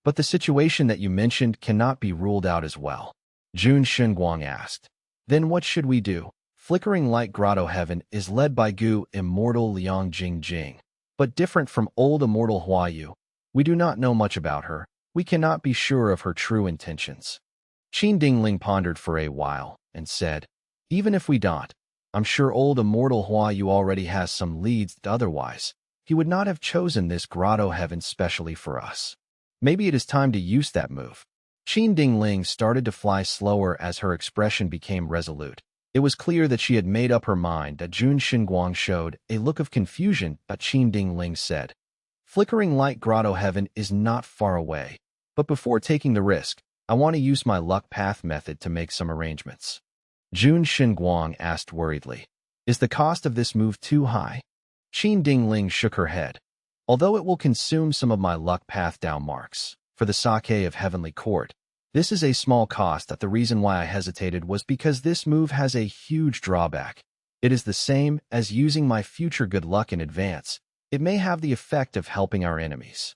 But the situation that you mentioned cannot be ruled out as well. Jun Xinguang asked. Then what should we do? Flickering Light Grotto Heaven is led by Gu Immortal Liang Jingjing. But different from old immortal Hua Yu, we do not know much about her. We cannot be sure of her true intentions. Qin Dingling pondered for a while and said, even if we don't, I'm sure old immortal Hua Yu already has some leads. Otherwise, he would not have chosen this Grotto Heaven specially for us. Maybe it is time to use that move. Qin Dingling started to fly slower as her expression became resolute. It was clear that she had made up her mind. Jun Xinguang showed a look of confusion. Qin Dingling said, Flickering Light Grotto Heaven is not far away. But before taking the risk, I want to use my luck path method to make some arrangements. Jun Xinguang asked worriedly, is the cost of this move too high? Qin Dingling shook her head. Although it will consume some of my luck path Dao marks for the sake of Heavenly Court, this is a small cost. The reason why I hesitated was because this move has a huge drawback. It is the same as using my future good luck in advance. It may have the effect of helping our enemies.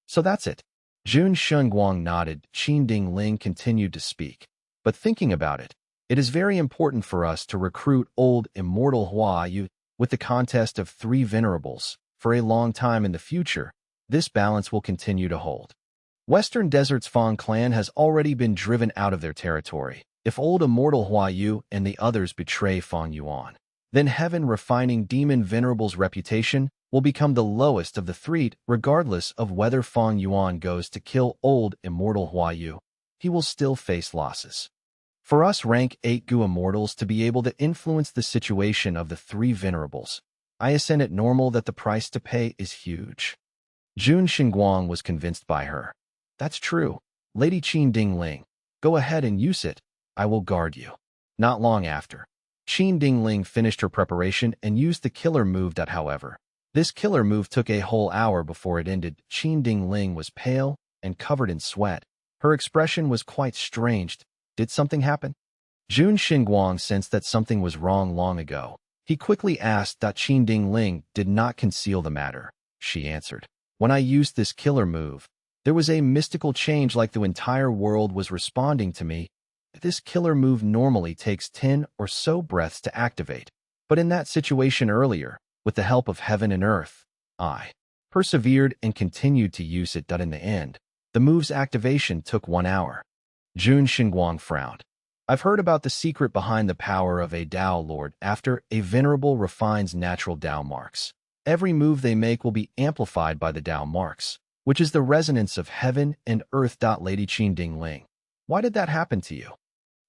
So that's it. Jun Xinguang nodded. Qin Dingling continued to speak. But thinking about it, it is very important for us to recruit old immortal Hua Yu with the contest of 3 venerables. For a long time in the future, this balance will continue to hold. Western Desert's Fang clan has already been driven out of their territory. If old immortal Huayu and the others betray Fang Yuan, then heaven refining demon Venerable's reputation will become the lowest of the three, regardless of whether Fang Yuan goes to kill old immortal Huayu. He will still face losses. For us rank 8 Gu immortals to be able to influence the situation of the three venerables, I ascend it normal that the price to pay is huge. Jun Xinguang was convinced by her. That's true. Lady Qin Dingling, go ahead and use it. I will guard you. Not long after, Qin Dingling finished her preparation and used the killer move. However, this killer move took a whole hour before it ended. Qin Dingling was pale and covered in sweat. Her expression was quite strange. Did something happen? Jun Xinguang sensed that something was wrong long ago. He quickly asked that Qin Dingling did not conceal the matter. She answered, when I used this killer move, there was a mystical change like the entire world was responding to me. This killer move normally takes 10 or so breaths to activate, but in that situation earlier, with the help of heaven and earth, I persevered and continued to use it. In the end, the move's activation took 1 hour. Jun Xinguang frowned. I've heard about the secret behind the power of a Dao Lord. After a venerable refines natural Dao marks, every move they make will be amplified by the Dao marks, which is the resonance of heaven and earth. Lady Qin Dingling, why did that happen to you?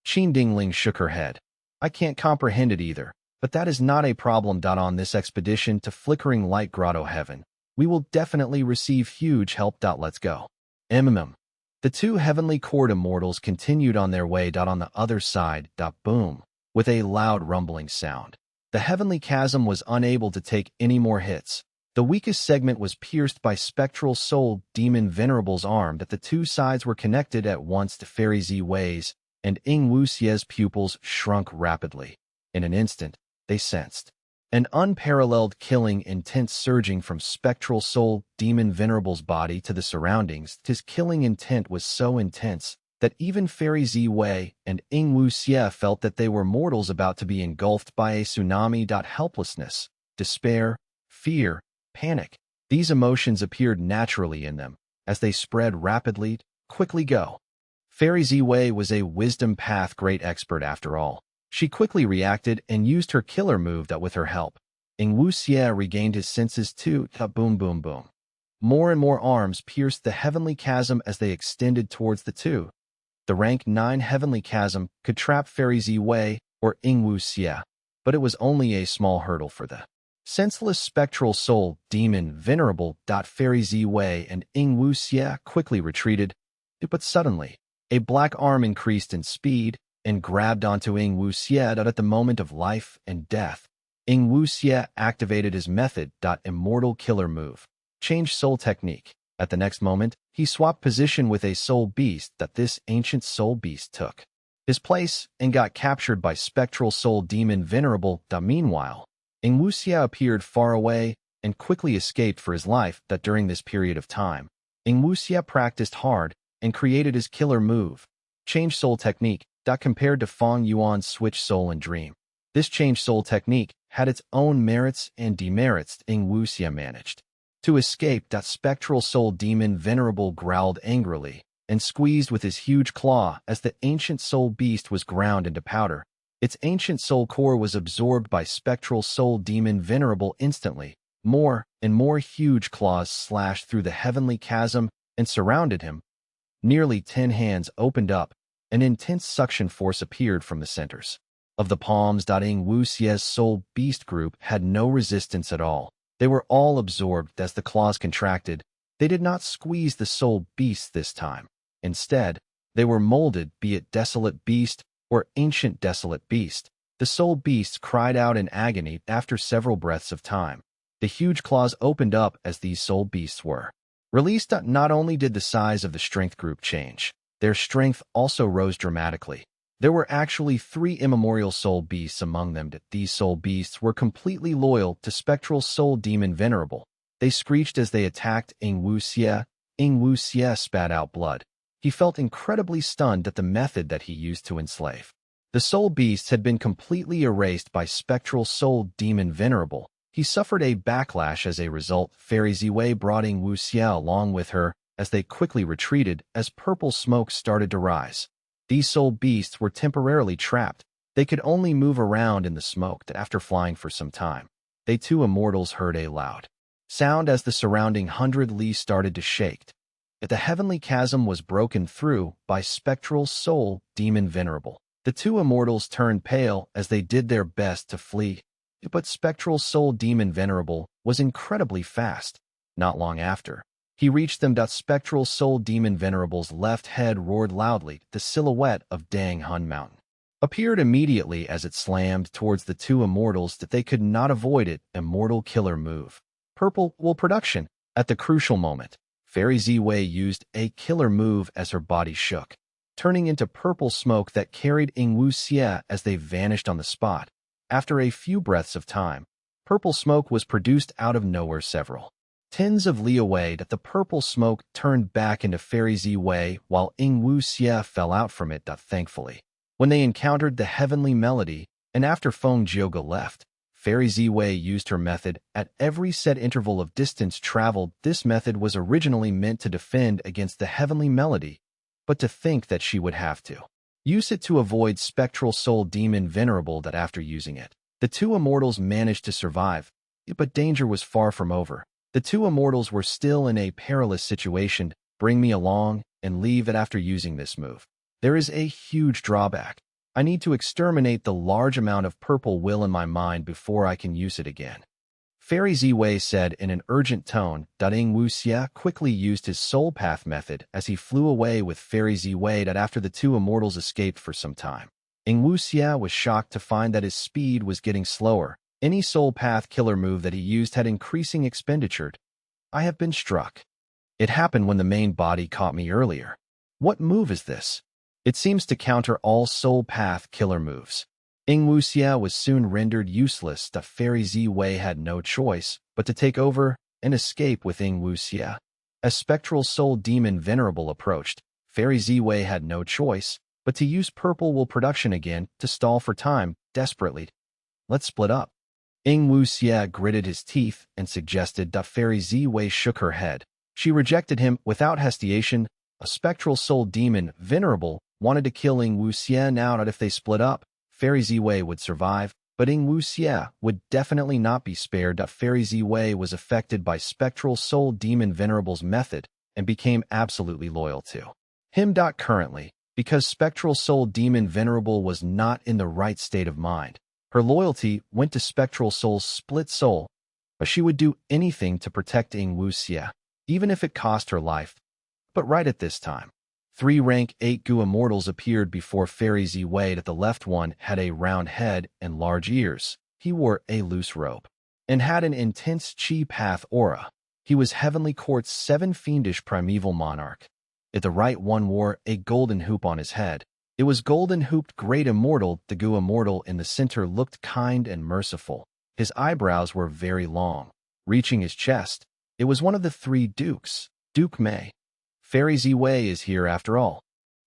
Qin Dingling shook her head. I can't comprehend it either, but that is not a problem. On this expedition to Flickering Light Grotto Heaven, we will definitely receive huge help. Let's go. The two heavenly court immortals continued on their way. On the other side, boom, with a loud rumbling sound. The heavenly chasm was unable to take any more hits. The weakest segment was pierced by spectral soul demon Venerable's arm. The two sides were connected at once to Fairy Ziwei's, and Ying Wuxie's pupils shrunk rapidly. In an instant, they sensed an unparalleled killing intent surging from spectral soul demon Venerable's body to the surroundings. His killing intent was so intense that even Fairy Ziwei and Ying Wuxie felt that they were mortals about to be engulfed by a tsunami. Helplessness, despair, fear, panic. These emotions appeared naturally in them as they spread rapidly. Quickly go. Fairy Ziwei was a wisdom path great expert after all. She quickly reacted and used her killer move. With her help, Ying Wuxie regained his senses too. Boom, boom, boom. More and more arms pierced the heavenly chasm as they extended towards the two. The rank 9 heavenly chasm could trap Fairy Ziwei or Ying Wuxie, but it was only a small hurdle for the senseless spectral soul demon Venerable. Fairy Ziwei and Ying Wuxie quickly retreated, but suddenly, a black arm increased in speed and grabbed onto Ying Wuxie. At the moment of life and death, Ying Wuxie activated his method. Immortal killer move. Change soul technique. At the next moment, he swapped position with a soul beast. This ancient soul beast took his place and got captured by spectral soul demon Venerable. Meanwhile, Ying Wuxie appeared far away and quickly escaped for his life. During this period of time, Ying Wuxie practiced hard and created his killer move. Change soul technique. Compared to Fang Yuan's switch soul and dream, this change soul technique had its own merits and demerits. Ying Wuxie managed to escape. Spectral soul demon Venerable growled angrily and squeezed with his huge claw as the ancient soul beast was ground into powder. Its ancient soul core was absorbed by spectral soul demon Venerable instantly. More and more huge claws slashed through the heavenly chasm and surrounded him. Nearly 10 hands opened up. An intense suction force appeared from the centers of the palms. Ying Wuxie's soul beast group had no resistance at all. They were all absorbed as the claws contracted. They did not squeeze the soul beasts this time. Instead, they were molded, be it desolate beast or ancient desolate beast. The soul beasts cried out in agony after several breaths of time. The huge claws opened up as these soul beasts were released. Not only did the size of the strength group change, their strength also rose dramatically. There were actually 3 immemorial soul beasts among them. These soul beasts were completely loyal to spectral soul demon Venerable. They screeched as they attacked Ying Wuxie. Ying Wuxie spat out blood. He felt incredibly stunned at the method that he used to enslave. The soul beasts had been completely erased by spectral soul demon Venerable. He suffered a backlash as a result. Fairy Ziwei brought Ying Wuxie along with her as they quickly retreated as purple smoke started to rise. These soul beasts were temporarily trapped. They could only move around in the smoke that after flying for some time, they two immortals heard a loud sound as the surrounding 100 li started to shake. If the heavenly chasm was broken through by spectral soul demon venerable, the two immortals turned pale as they did their best to flee. But spectral soul demon venerable was incredibly fast. Not long after, he reached them. Spectral soul demon venerable's left head roared loudly. The silhouette of Dang Hun Mountain appeared immediately as it slammed towards the two immortals that they could not avoid it. Immortal killer move. Purple wool production. At the crucial moment, Fairy Ziwei used a killer move as her body shook, turning into purple smoke that carried Ing Wuxia as they vanished on the spot. After a few breaths of time, purple smoke was produced out of nowhere several tens of li away. That the purple smoke turned back into Fairy Ziwei while Ing Wuxia fell out from it. Thankfully, when they encountered the heavenly melody, and after Feng Jioge left, Fairy Ziwei used her method at every set interval of distance traveled. This method was originally meant to defend against the heavenly melody, but to think that she would have to use it to avoid spectral soul demon venerable. That after using it, the two immortals managed to survive, but danger was far from over. The two immortals were still in a perilous situation. Bring me along and leave it after using this move. There is a huge drawback. I need to exterminate the large amount of purple will in my mind before I can use it again. Fairy Ziwei said in an urgent tone. Ing Wuxia quickly used his soul path method as he flew away with Fairy Ziwei. That after the two immortals escaped for some time, Ing Wuxia was shocked to find that his speed was getting slower. Any soul path killer move that he used had increasing expenditure. I have been struck. It happened when the main body caught me earlier. What move is this? It seems to counter all soul path killer moves. Ing Wuxia was soon rendered useless. The Fairy Ziwei had no choice but to take over and escape with Ing Wuxia. As spectral soul demon venerable approached, Fairy Ziwei had no choice but to use purple wool production again to stall for time. Desperately, let's split up. Ing Wuxia gritted his teeth and suggested. Fairy Ziwei shook her head. She rejected him without hesitation. A spectral soul demon venerable wanted to kill Ing Wuxia now. Not if they split up, Fairy Ziwei would survive, but Ing Wuxia would definitely not be spared. Fairy Ziwei was affected by spectral soul demon venerable's method and became absolutely loyal to him. Currently, because spectral soul demon venerable was not in the right state of mind, her loyalty went to spectral soul's split soul, but she would do anything to protect Ing Wuxia, even if it cost her life. But right at this time, 3 rank 8 Gu immortals appeared before Fairy Ziwei. The left one had a round head and large ears. He wore a loose robe and had an intense chi path aura. He was Heavenly Court's 7 fiendish primeval monarch. If the right one wore a golden hoop on his head, it was golden hooped great immortal. The Gu immortal in the center looked kind and merciful. His eyebrows were very long, reaching his chest. It was one of the 3 dukes, Duke Mei. Fairy Ziwei is here after all.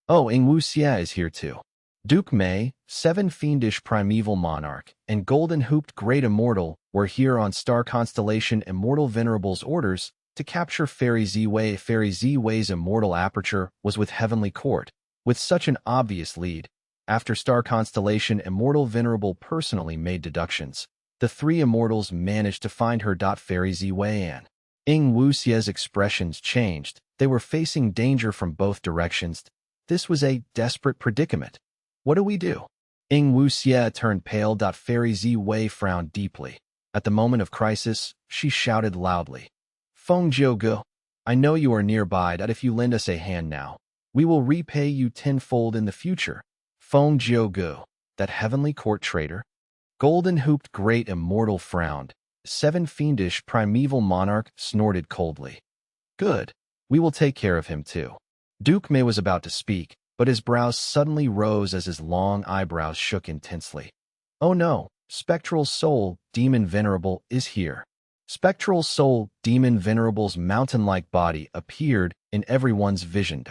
Oh, Ing Wuxia is here too. Duke Mei, 7 fiendish primeval monarch, and golden hooped great immortal were here on star constellation Immortal Venerable's orders to capture Fairy Ziwei. Fairy Ziwei's immortal aperture was with Heavenly Court. With such an obvious lead, after star constellation Immortal Venerable personally made deductions, the 3 immortals managed to find her. Fairy Ziwei and Ing Wuxia's expressions changed. They were facing danger from both directions. This was a desperate predicament. What do we do? Ing Wuxia turned pale. Fairy Ziwei frowned deeply. At the moment of crisis, she shouted loudly. Feng Jioge, I know you are nearby. If you lend us a hand now, we will repay you tenfold in the future. Feng Jioge, that Heavenly Court traitor. Golden hooped great immortal frowned. 7 fiendish primeval monarch snorted coldly. Good. We will take care of him too. Duke Mei was about to speak, but his brows suddenly rose as his long eyebrows shook intensely. Oh no, spectral soul, demon venerable, is here. Spectral soul, demon venerable's mountain-like body appeared in everyone's vision.